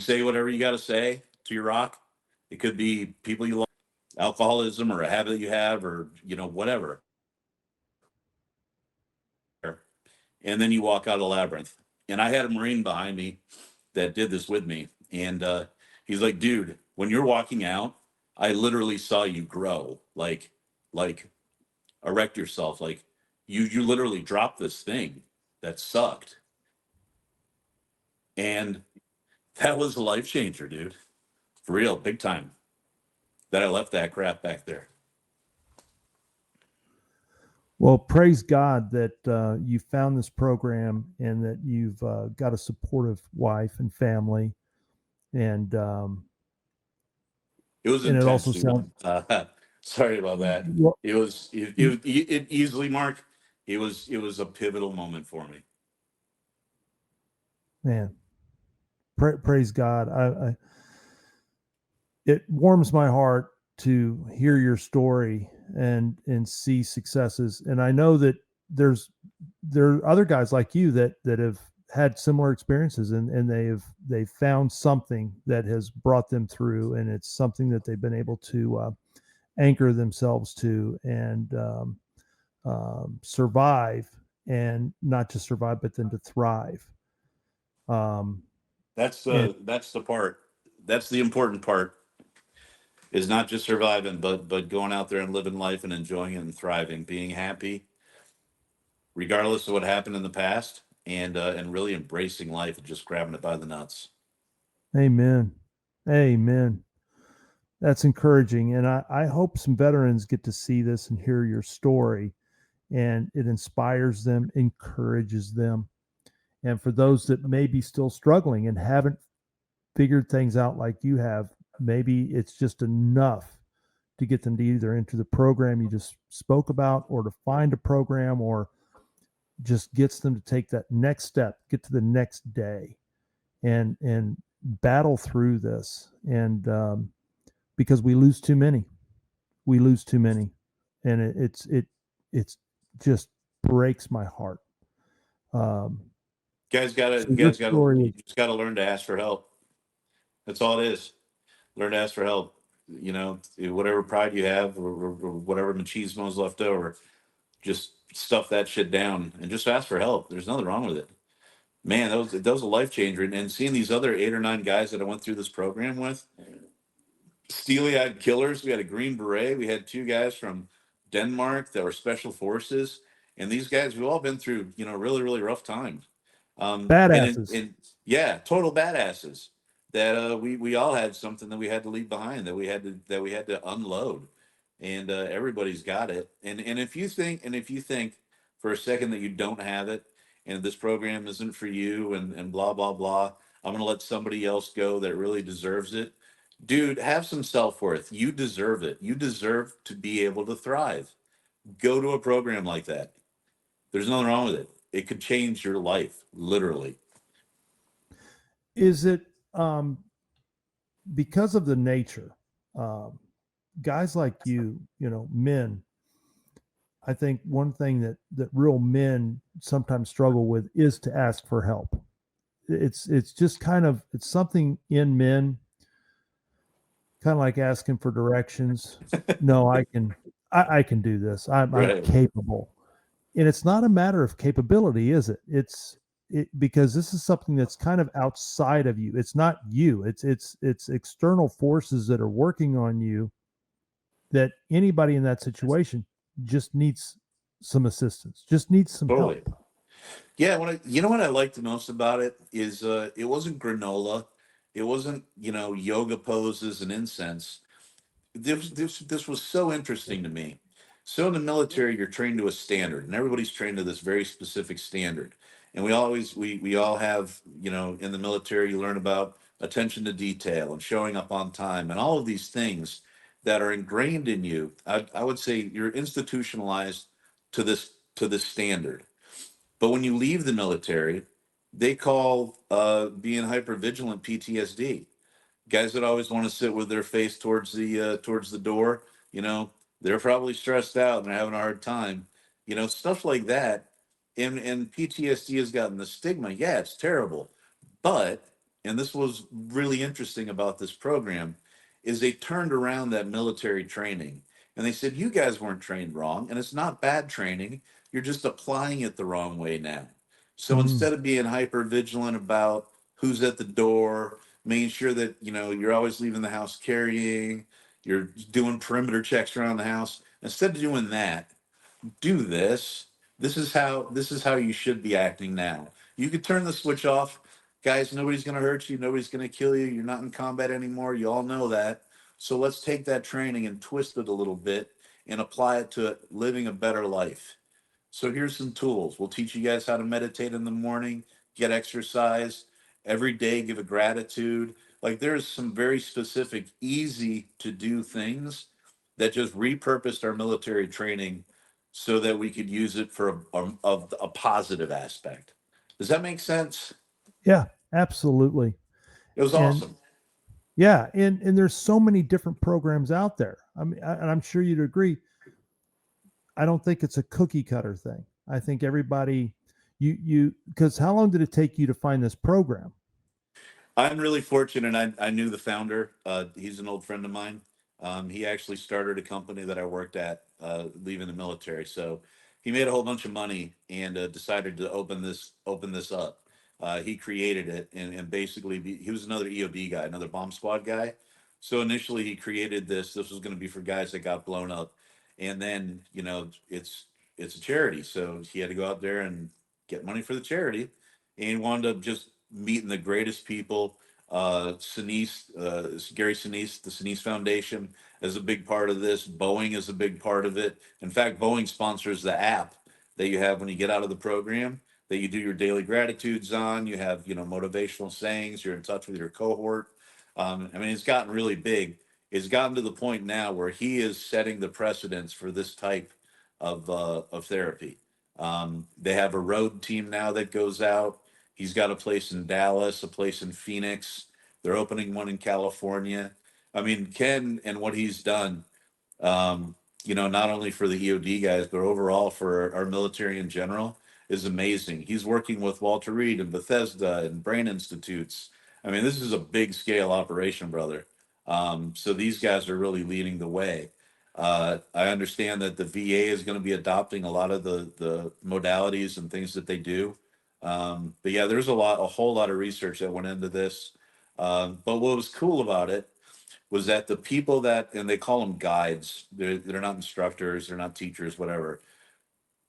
B: say whatever you got to say to your rock. It could be people you love, alcoholism, or a habit you have, or whatever. And then you walk out of the labyrinth. And I had a Marine behind me that did this with me, and he's like, "Dude, when you're walking out, I literally saw you grow, like erect yourself, like you literally dropped this thing that sucked." And that was a life changer, dude. For real, big time. That I left that crap back there.
A: Well, praise God that you found this program and that you've got a supportive wife and family, and
B: It was
A: and it
B: intense,
A: also
B: dude.
A: sounds
B: Sorry about that.
A: well,
B: It easily, Mark. It was a pivotal moment for me.
A: man. Praise God. It warms my heart to hear your story and see successes. And I know that there are other guys like you that have had similar experiences, and they've found something that has brought them through, and it's something that they've been able to anchor themselves to, and survive, and not just survive, but then to thrive.
B: That's
A: And
B: the part That's the important part, is not just surviving, but going out there and living life and enjoying it and thriving, being happy regardless of what happened in the past, and really embracing life and just grabbing it by the nuts.
A: Amen. Amen. That's encouraging. And I hope some veterans get to see this and hear your story, and it inspires them, encourages them. And for those that may be still struggling and haven't figured things out like you have, maybe it's just enough to get them to either into the program you just spoke about, or to find a program, or just gets them to take that next step, get to the next day, and battle through this. And because we lose too many, and it's just breaks my heart. Um, so
B: You
A: your
B: guys gotta,
A: story
B: you
A: is
B: just gotta learn to ask for help. That's all it is. Learn to ask for help. You know, whatever pride you have, or whatever machismo's left over, just stuff that shit down and just ask for help. There's nothing wrong with it. Man, that was a life changer. And seeing these other 8 or 9 guys that I went through this program with, steely-eyed killers. We had a Green Beret. We had 2 guys from Denmark that were special forces, and these guys, we've all been through, really, really rough times.
A: badasses.
B: Yeah, total badasses. That we all had something that we had to leave behind, that we had to unload, and everybody's got it. And if you think for a second that you don't have it, and this program isn't for you, and blah blah blah, I'm gonna let somebody else go that really deserves it. Dude, have some self worth. You deserve it. You deserve to be able to thrive. Go to a program like that. There's nothing wrong with it. It could change your life, literally.
A: Is it because of the nature? Um, Guys like you, men, I think one thing that real men sometimes struggle with is to ask for help. It's just kind of, it's something in men, kind of like asking for directions. No, I can do this. I'm
B: Right.
A: capable. And it's not a matter of capability, is it? Because this is something that's kind of outside of you. It's not you. It's external forces that are working on you, that anybody in that situation just needs some assistance, just needs some
B: Totally.
A: help.
B: Yeah, you know what I liked the most about it is it wasn't granola. It wasn't, yoga poses and incense. This was so interesting to me. So in the military, you're trained to a standard, and everybody's trained to this very specific standard. And we all have, in the military, you learn about attention to detail and showing up on time and all of these things that are ingrained in you. I would say you're institutionalized to this standard. But when you leave the military, they call being hyper vigilant PTSD. Guys that always want to sit with their face towards the door, you know, they're probably stressed out and they're having a hard time, stuff like that. And PTSD has gotten the stigma. Yeah, it's terrible, but and this was really interesting about this program is they turned around that military training and they said you guys weren't trained wrong, and it's not bad training. You're just applying it the wrong way now. So
A: Mm.
B: instead of being hyper vigilant about who's at the door, making sure that you're always leaving the house carrying, you're doing perimeter checks around the house. Instead of doing that, do this. This is how you should be acting now. You could turn the switch off, guys. Nobody's going to hurt you. Nobody's going to kill you. You're not in combat anymore. You all know that. So let's take that training and twist it a little bit and apply it to living a better life. So here's some tools. We'll teach you guys how to meditate in the morning, get exercise every day, give a gratitude. Like there's some very specific, easy to do things that just repurposed our military training so that we could use it for a positive aspect. Does that make sense?
A: Yeah, absolutely.
B: It was
A: And
B: awesome.
A: yeah, and there's so many different programs out there. I mean, and I'm sure you'd agree. I don't think it's a cookie cutter thing. I think everybody, because how long did it take you to find this program?
B: I'm really fortunate. I knew the founder. He's an old friend of mine. He actually started a company that I worked at leaving the military. So he made a whole bunch of money and decided to open this up. He created it, and basically he was another EOD guy, another bomb squad guy. So initially he created this. This was going to be for guys that got blown up, and then it's a charity. So he had to go out there and get money for the charity, and he wound up just meeting the greatest people. Sinise, Gary Sinise, the Sinise Foundation is a big part of this. Boeing is a big part of it. In fact, Boeing sponsors the app that you have when you get out of the program, that you do your daily gratitudes on. You have, motivational sayings. You're in touch with your cohort. I mean, it's gotten really big. It's gotten to the point now where he is setting the precedence for this type of therapy. They have a road team now that goes out. He's got a place in Dallas, a place in Phoenix. They're opening one in California. I mean, Ken and what he's done, not only for the EOD guys, but overall for our military in general, is amazing. He's working with Walter Reed and Bethesda and Brain Institutes. I mean, this is a big scale operation, brother. So these guys are really leading the way. I understand that the VA is going to be adopting a lot of the modalities and things that they do. But yeah, there's a whole lot of research that went into this. But what was cool about it was that the people that, and they call them guides, they're not instructors, they're not teachers, whatever.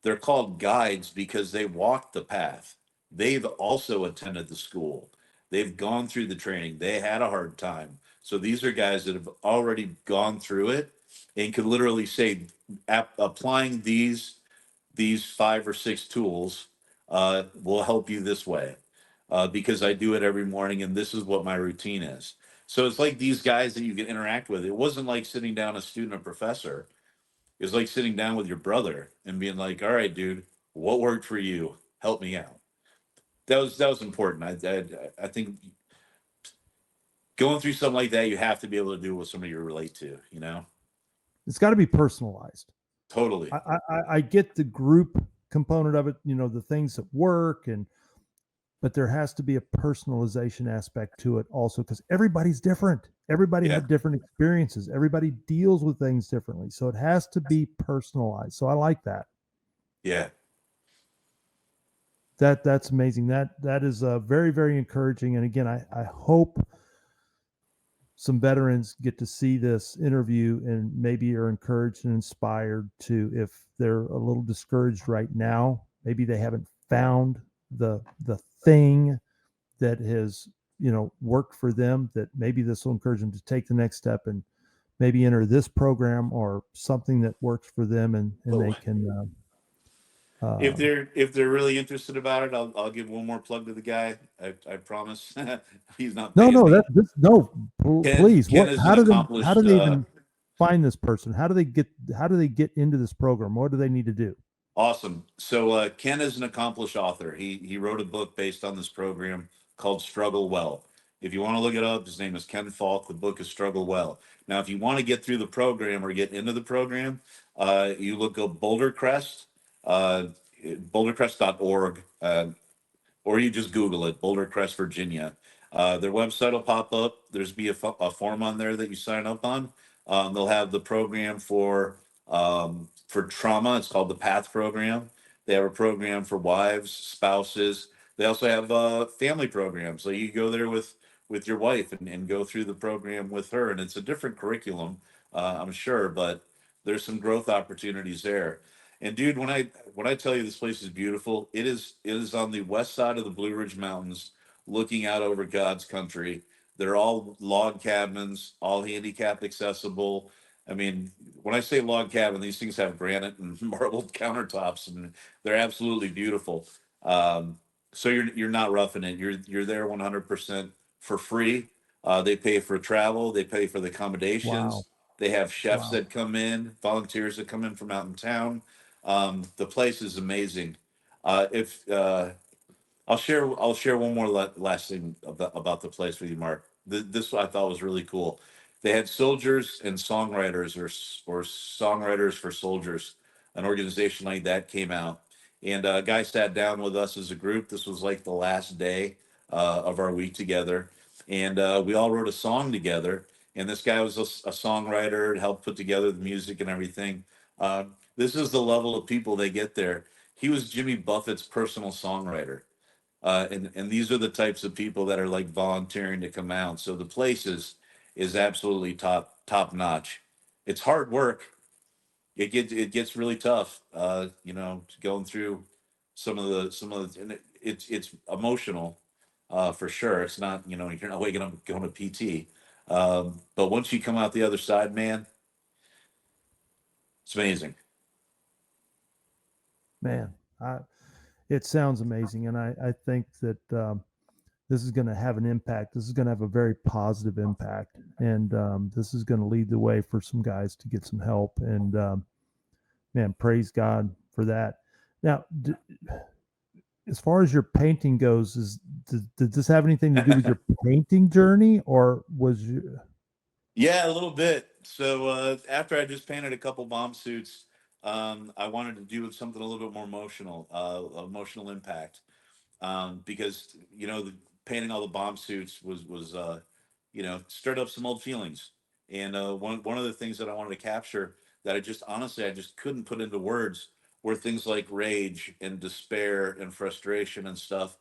B: They're called guides because they walked the path. They've also attended the school. They've gone through the training. They had a hard time. So these are guys that have already gone through it and could literally say, applying these 5 or 6 tools will help you this way, because I do it every morning and this is what my routine is. So it's like these guys that you can interact with. It wasn't like sitting down a student or professor. It was like sitting down with your brother and being like, all right, dude, what worked for you? Help me out. That was important. I think going through something like that, you have to be able to do it with somebody you relate to,
A: It's got to be personalized.
B: Totally.
A: I get the group component of it, the things that work, but there has to be a personalization aspect to it also, because everybody's different. Everybody
B: Yeah.
A: had different experiences. Everybody deals with things differently. So it has to be personalized. So I like that.
B: Yeah.
A: That's amazing. That is very, very encouraging. And again, I hope some veterans get to see this interview and maybe are encouraged and inspired to, if they're a little discouraged right now, maybe they haven't found the thing that has worked for them, that maybe this will encourage them to take the next step and maybe enter this program or something that works for them, and they can
B: If they're really interested about it, I'll give one more plug to the guy. I promise. He's not paying me.
A: Please,
B: Ken
A: what,
B: is
A: how
B: an
A: do
B: accomplished.
A: they even find this person? How do they get into this program? What do they need to do?
B: Awesome. So Ken is an accomplished author. He wrote a book based on this program called Struggle Well. If you want to look it up, his name is Ken Falk. The book is Struggle Well. Now, if you want to get through the program or get into the program, you look up Boulder Crest, bouldercrest.org, or you just Google it, Boulder Crest, Virginia. Their website will pop up. There's a form on there that you sign up on. They'll have the program for trauma. It's called the PATH program. They have a program for wives, spouses. They also have family programs. So you go there with your wife and go through the program with her. And it's a different curriculum, I'm sure, but there's some growth opportunities there. And dude, when I tell you this place is beautiful, it is on the west side of the Blue Ridge Mountains, looking out over God's country. They're all log cabins, all handicap accessible. I mean, when I say log cabin, these things have granite and marble countertops, and they're absolutely beautiful. So you're not roughing it. You're there 100% for free. They pay for travel. They pay for the
A: Wow.
B: accommodations. They have chefs
A: Wow.
B: that come in, volunteers that come in from out in town. The place is amazing. If I'll share one more last thing about the place with you, Mark. This I thought was really cool. They had soldiers and songwriters, or songwriters for soldiers, an organization like that came out, and a guy sat down with us as a group. This was like the last day of our week together, and we all wrote a song together. And this guy was a songwriter, helped put together the music and everything. This is the level of people they get there. He was Jimmy Buffett's personal songwriter. And these are the types of people that are like volunteering to come out. So the place is absolutely top notch. It's hard work. It gets really tough. Going through and it's emotional, for sure. It's not, you're not waking up going to PT. But once you come out the other side, man, it's amazing.
A: Man, it sounds amazing, and I think that this is going to have an impact. This is going to have a very positive impact, and this is going to lead the way for some guys to get some help. And man, praise God for that. Now, as far as your painting goes, did this have anything to do with your painting journey, or was you?
B: Yeah, a little bit. So after I just painted a couple bomb suits, I wanted to do something a little bit more emotional impact. Because painting all the bomb suits was stirred up some old feelings. And one of the things that I wanted to capture that I just couldn't put into words were things like rage and despair and frustration and stuff.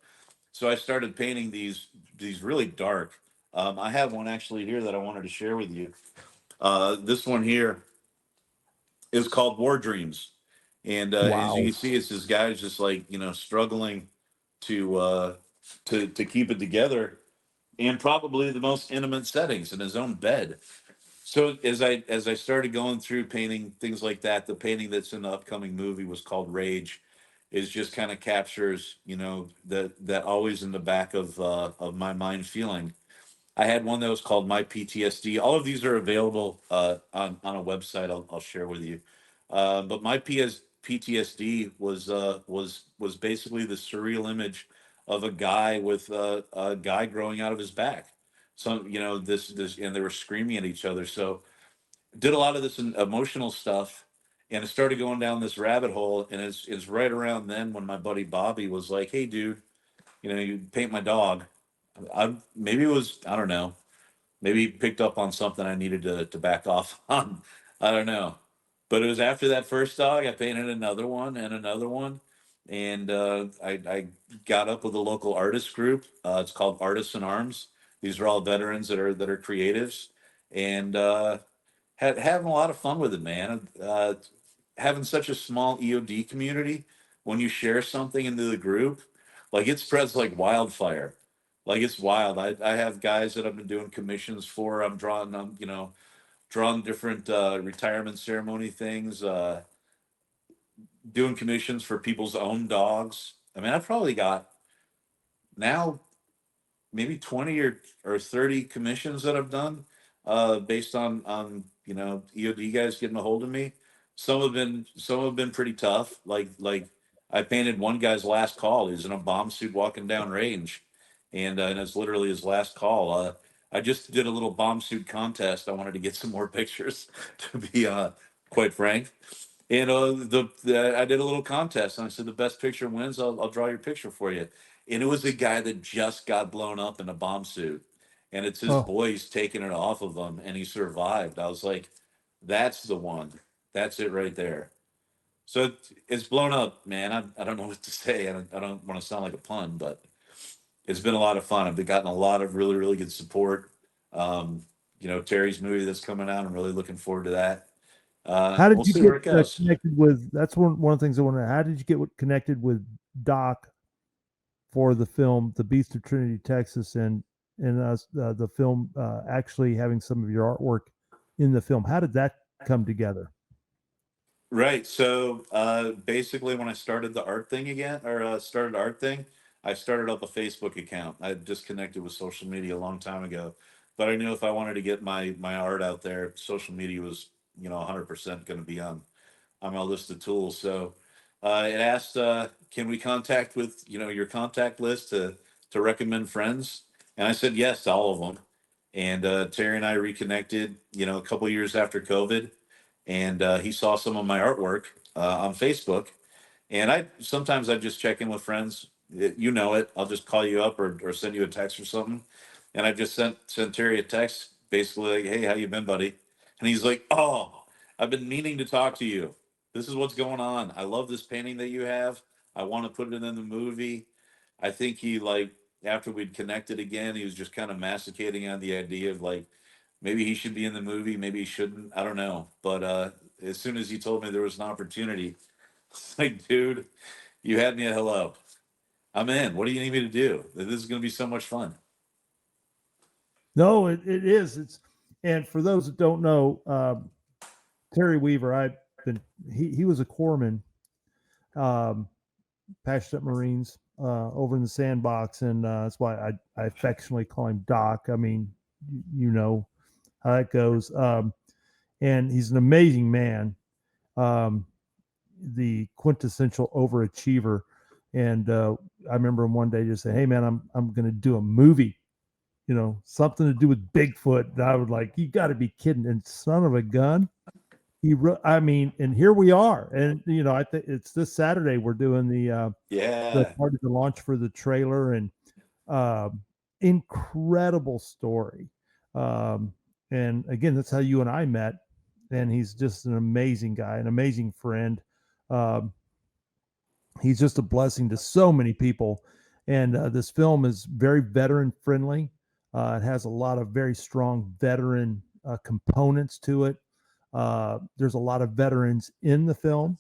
B: So I started painting these really dark. I have one actually here that I wanted to share with you. This one here is called War Dreams, and as you
A: Wow.
B: can see, it's this guy's just like struggling to uh, to keep it together in probably the most intimate settings in his own bed. So as I started going through painting things like that, the painting that's in the upcoming movie was called Rage. Is just kind of captures that always in the back of my mind feeling. I had one that was called My PTSD. All of these are available on a website I'll share with you. But my PTSD was basically the surreal image of a guy with a guy growing out of his back. So this and they were screaming at each other. So did a lot of this emotional stuff, and it started going down this rabbit hole. And it's right around then when my buddy Bobby was like, "Hey, dude, you paint my dog." Maybe it was, I don't know, maybe he picked up on something I needed to back off on. I don't know. But it was after that first dog, I painted another one and another one. And I got up with a local artist group. It's called Artists in Arms. These are all veterans that are creatives, and having a lot of fun with it, man. Having such a small EOD community, when you share something into the group, like it spreads like wildfire. Like it's wild. I have guys that I've been doing commissions for. I'm drawing different retirement ceremony things, doing commissions for people's own dogs. I mean, I've probably got now maybe 20 or 30 commissions that I've done, based on EOD guys getting a hold of me. Some have been pretty tough. Like I painted one guy's last call. He's in a bomb suit walking down range, and it's literally his last call. I just did a little bomb suit contest. I wanted to get some more pictures, to be quite frank. And I did a little contest, and I said the best picture wins. I'll draw your picture for you. And it was a guy that just got blown up in a bomb suit, and it's his
A: Oh,
B: boys taking it off of him, and he survived. I was like, that's the one. That's it right there. So it's blown up, man. I don't know what to say. I don't want to sound like a pun, but it's been a lot of fun. I've been gotten a lot of really, really good support. Um, Terry's movie that's coming out. I'm really looking forward to that.
A: how did
B: We'll
A: you
B: see
A: get
B: where it goes.
A: connected with? That's one of the things I want to know. How did you get connected with Doc for the film The Beast of Trinity, Texas, and the film actually having some of your artwork in the film? How did that come together?
B: Right. So basically, when I started the art thing again, or started art thing, I started up a Facebook account. I had disconnected with social media a long time ago, but I knew if I wanted to get my art out there, social media was 100% going to be on my list of tools. So it asked, can we contact with your contact list to recommend friends? And I said yes to all of them. And Terry and I reconnected, a couple years after COVID, and he saw some of my artwork on Facebook. And I just check in with friends. You know it. I'll just call you up or send you a text or something. And I just sent Terry a text, basically like, "Hey, how you been, buddy?" And he's like, "Oh, I've been meaning to talk to you. This is what's going on. I love this painting that you have. I want to put it in the movie. I think he like after we'd connected again, he was just kind of masticating on the idea of like maybe he should be in the movie, maybe he shouldn't. I don't know. But as soon as he told me there was an opportunity, it's like, dude, you had me at hello. I'm in. What do you need me to do? This is going to be so much fun.
A: No, it is. It's and for those that don't know, Terry Weaver, I've been he was a corpsman, um, patched up Marines over in the sandbox, and that's why I affectionately call him Doc. I mean, you know how that goes. And he's an amazing man, um, the quintessential overachiever. And I remember him one day just saying, "Hey, man, I'm going to do a movie." Something to do with Bigfoot. And I was like, you got to be kidding. And son of a gun, I mean, and here we are. And, I think it's this Saturday we're doing the
B: Yeah.
A: part of the launch for the trailer, and incredible story. Um, and again, that's how you and I met. And he's just an amazing guy, an amazing friend. Um, he's just a blessing to so many people. And this film is very veteran friendly. It has a lot of very strong veteran components to it. There's a lot of veterans in the film.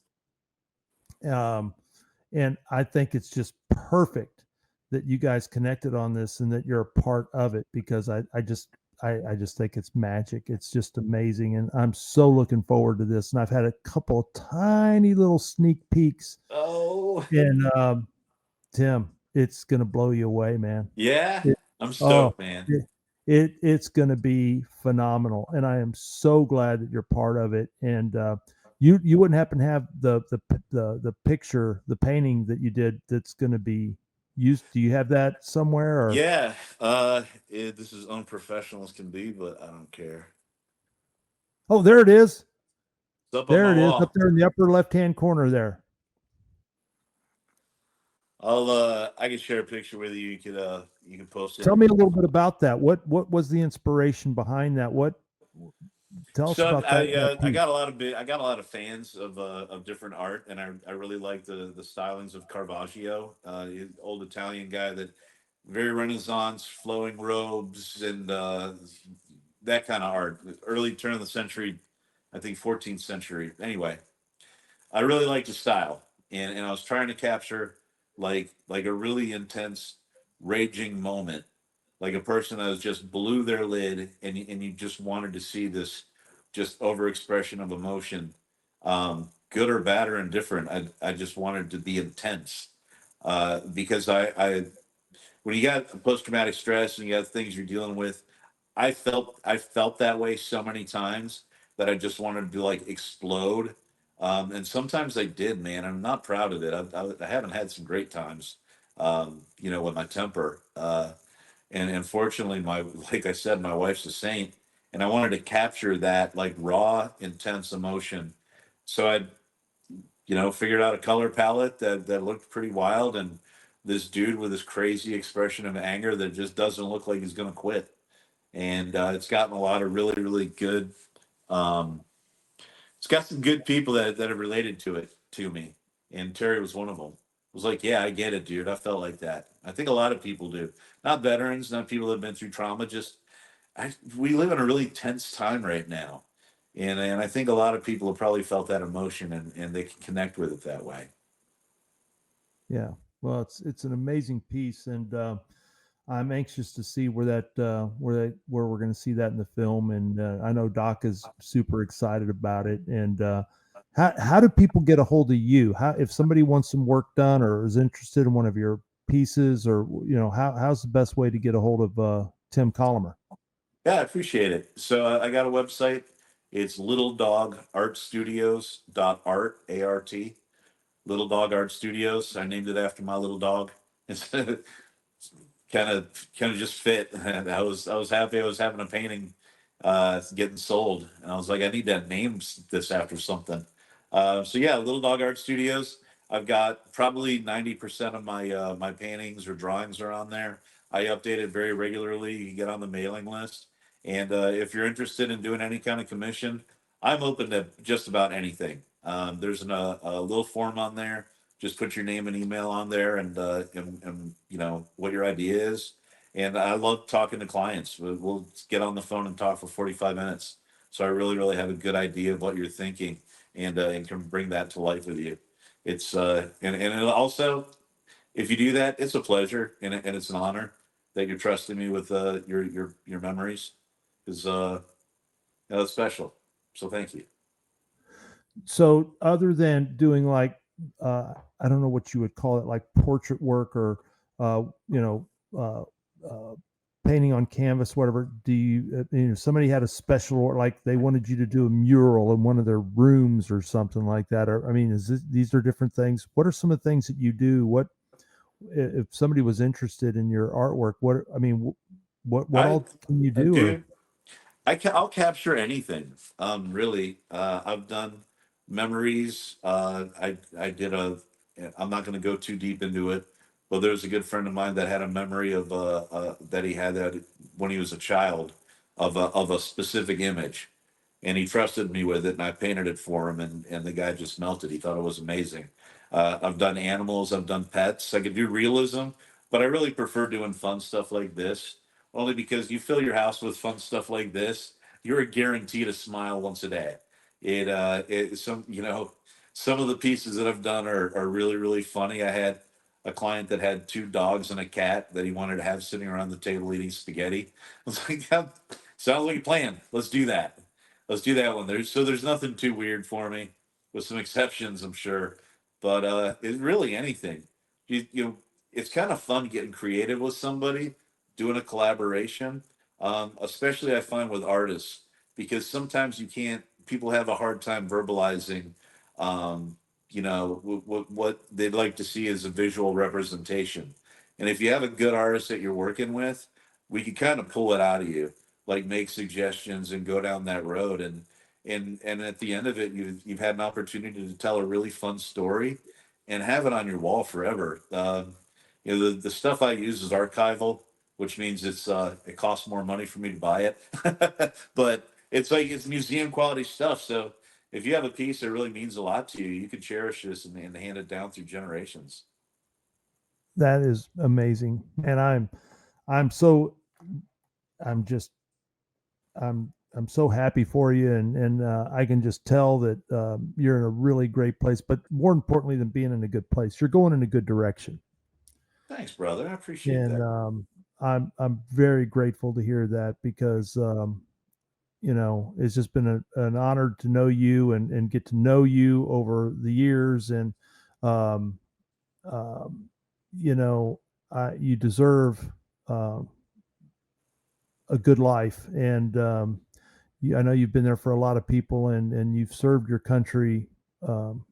A: Um, and I think it's just perfect that you guys connected on this and that you're a part of it, because I just think it's magic. It's just amazing. And I'm so looking forward to this. And I've had a couple of tiny little sneak peeks.
B: Oh,
A: And Tim, it's gonna blow you away, man.
B: yeah.
A: It,
B: I'm
A: oh,
B: stoked, man.
A: it's gonna be phenomenal, and I am so glad that you're part of it. And you wouldn't happen to have the picture, the painting that you did that's gonna be used. Do you have that somewhere? Or
B: Yeah. This is unprofessional as can be, but I don't care.
A: oh, there it is.
B: It's up on
A: There
B: my
A: it is, up
B: wall.
A: there in the upper left hand corner there.
B: I can share a picture with you. You can post it.
A: Tell me a little bit about that. What was the inspiration behind that? What Tell us
B: So
A: about that
B: I
A: piece.
B: got a lot of I got a lot of fans of different art, and I really like the stylings of Caravaggio, old Italian guy that very Renaissance, flowing robes and that kind of art. Early turn of the century, I think 14th century. Anyway, I really like the style, and I was trying to capture like a really intense, raging moment, like a person that was just blew their lid, and you just wanted to see this just overexpression of emotion, good or bad or indifferent. I just wanted to be intense, because I when you got post traumatic stress and you got things you're dealing with, I felt that way so many times that I just wanted to like explode. And sometimes I did, man. I'm not proud of it. I haven't had some great times, with my temper. And unfortunately, like I said, my wife's a saint, and I wanted to capture that like raw, intense emotion. So I figured out a color palette that looked pretty wild, and this dude with this crazy expression of anger that just doesn't look like he's going to quit. And it's gotten a lot of really, really good. Um, it's got some good people that have related to me, and Terry was one of them. Was like, yeah, I get it, dude. I felt like that. I think a lot of people do. Not veterans, not people that have been through trauma. Just we live in a really tense time right now, and I think a lot of people have probably felt that emotion, and they can connect with it that way.
A: Yeah. Well, it's an amazing piece, and I'm anxious to see where we're going to see that in the film. And I know Doc is super excited about it. And how do people get a hold of you? How if somebody wants some work done or is interested in one of your pieces, or how's the best way to get a hold of Tim Colomer?
B: Yeah, I appreciate it. So I got a website. It's littledogartstudios.art, A-R-T. Little Dog Art Studios. I named it after my little dog. It's kind of just fit. And I was happy I was having a painting getting sold. And I was like, I need to name this after something. So yeah, Little Dog Art Studios. I've got probably 90% of my paintings or drawings are on there. I update it very regularly. You can get on the mailing list. And if you're interested in doing any kind of commission, I'm open to just about anything. There's a little form on there Just put your name and email on there, and you know what your idea is. And I love talking to clients. We'll get on the phone and talk for 45 minutes. So I really have a good idea of what you're thinking, and can bring that to life with you. It's and it also, if you do that, it's a pleasure, and it's an honor that you're trusting me with your memories, because you know, it's special. So thank you.
A: So other than doing like I don't know what you would call it, like portrait work or you know uh, uh, painting on canvas, whatever. Do you know, somebody had a special, like they wanted you to do a mural in one of their rooms or something like that? Or I mean, these are different things. What are some of the things that you do? What if somebody was interested in your artwork? What I mean, what
B: I
A: all can you do? Or
B: Dude, I'll capture anything. Really, I've done memories. I did a. I'm not going to go too deep into it, but there was a good friend of mine that had a memory of that he had that when he was a child of a specific image, and he trusted me with it, and I painted it for him, and the guy just melted. He thought it was amazing. I've done animals. I've done pets. I could do realism, but I really prefer doing fun stuff like this, only because you fill your house with fun stuff like this, you're guaranteed a smile once a day. Some, you know, some of the pieces that I've done are really funny. I had a client that had two dogs and a cat that he wanted to have sitting around the table eating spaghetti. I was like, "Yeah, sounds like a plan. Let's do that. Let's do that one." There's nothing too weird for me, with some exceptions, I'm sure. But it's really anything. You know, it's kind of fun getting creative with somebody, doing a collaboration. Especially I find with artists, because sometimes you can't. People have a hard time verbalizing, um, you know, what they'd like to see as a visual representation. And if you have a good artist that you're working with, we can kind of pull it out of you, like make suggestions and go down that road. And at the end of it, you've had an opportunity to tell a really fun story and have it on your wall forever. You know, the stuff I use is archival, which means it costs more money for me to buy it. But it's like it's museum quality stuff. So if you have a piece that really means a lot to you, you can cherish this and hand it down through generations.
A: that is amazing, and I'm so I'm just I'm so happy for you, and I can just tell that you're in a really great place. But more importantly than being in a good place, you're going in a good direction,
B: Thanks, brother. I appreciate
A: and
B: that.
A: I'm very grateful to hear that because you know it's just been an honor to know you and get to know you over the years, and um, um, you know you deserve uh, a good life, and I know you've been there for a lot of people, and you've served your country, um,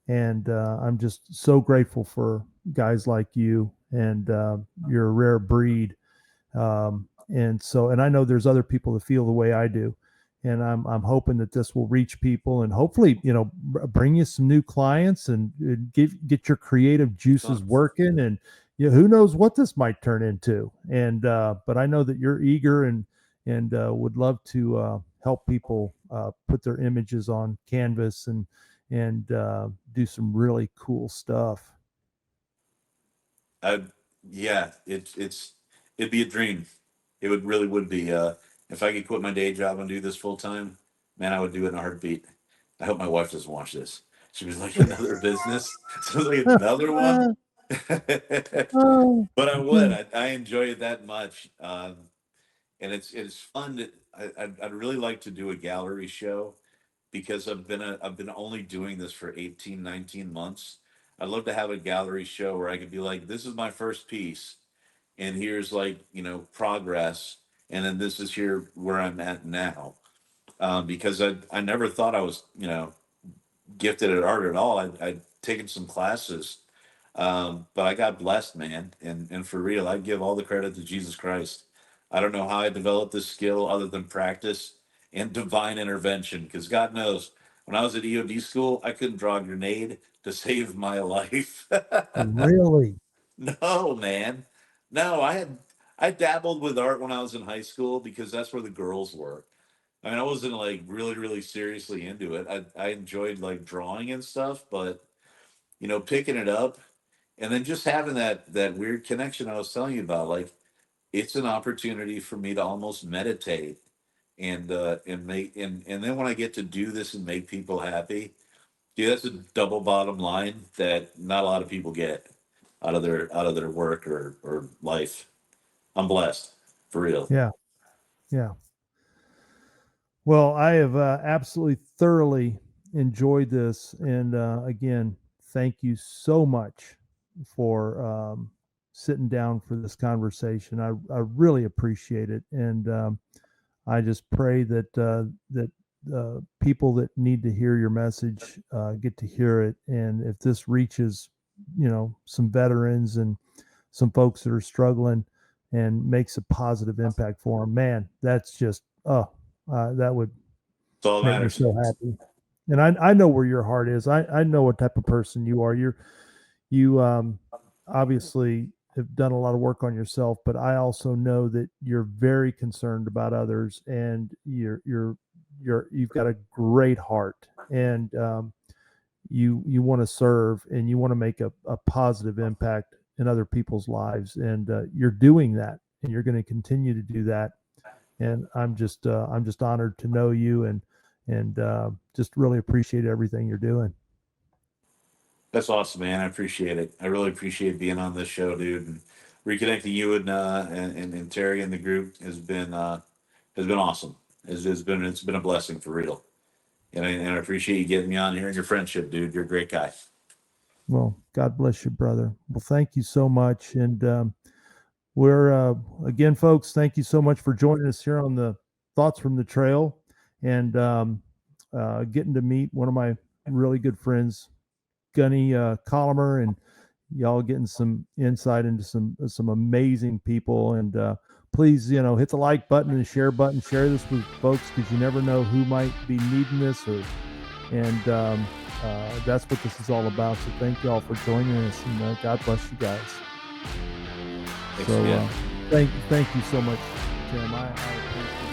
A: and I'm just so grateful for guys like you, and you're a rare breed. And I know there's other people that feel the way I do, and I'm hoping that this will reach people, and hopefully, you know, bring you some new clients, and get your creative juices
B: Son.
A: working, and you know, who knows what this might turn into. And but I know that you're eager and would love to help people put their images on canvas and do some really cool stuff.
B: I Yeah, it'd be a dream. It would be. If I could quit my day job and do this full time, man, I would do it in a heartbeat. I hope my wife doesn't watch this. She was like, another business. So like another one. But I would. I enjoy it that much. And it's fun. I'd really like to do a gallery show, because I've been only doing this for 18, 19 months. I'd love to have a gallery show where I could be like, this is my first piece, and here's, like, you know, progress, and then this is here where I'm at now. Because I never thought I was, you know, gifted at art at all. I'd taken some classes, but I got blessed, man. And for real, I give all the credit to Jesus Christ. I don't know how I developed this skill other than practice and divine intervention. Because God knows, when I was at EOD school, I couldn't draw a grenade to save my life.
A: Really?
B: No, man. No, I dabbled with art when I was in high school because that's where the girls were. I mean, I wasn't like really seriously into it. I enjoyed like drawing and stuff, but picking it up and then just having that weird connection I was telling you about. Like, it's an opportunity for me to almost meditate and make and then when I get to do this and make people happy, dude, that's a double bottom line that not a lot of people get out of their work or life. I'm blessed, for real.
A: Yeah. Yeah. Well, I have absolutely thoroughly enjoyed this. And again, thank you so much for sitting down for this conversation. I really appreciate it. And I just pray that people that need to hear your message get to hear it. And if this reaches, some veterans and some folks that are struggling and makes a positive impact for them, man, that's just that would
B: That's all that
A: make me
B: matters.
A: so happy. And I know where your heart is. I know what type of person you are. You obviously have done a lot of work on yourself, but I also know that you're very concerned about others, and you've got a great heart, and you want to serve, and you want to make a positive impact in other people's lives, and you're doing that, and you're going to continue to do that. And I'm just honored to know you, and just really appreciate everything you're doing.
B: That's awesome, man. I appreciate it. I really appreciate being on this show, dude. And reconnecting you and Terry and the group has been awesome. It's been a blessing, for real. And I appreciate you getting me on here and your friendship, dude. You're a great guy.
A: Well, God bless you, brother. Well, thank you so much. And we're, again, folks, thank you so much for joining us here on the Thoughts from the Trail, and getting to meet one of my really good friends, Gunny Colomer, and y'all getting some insight into some amazing people. And please, hit the like button and share button. Share this with folks, because you never know who might be needing this. And that's what this is all about. So thank you all for joining us, and God bless you guys.
B: Thanks
A: So
B: again.
A: thank you so much, Tim. I appreciate it.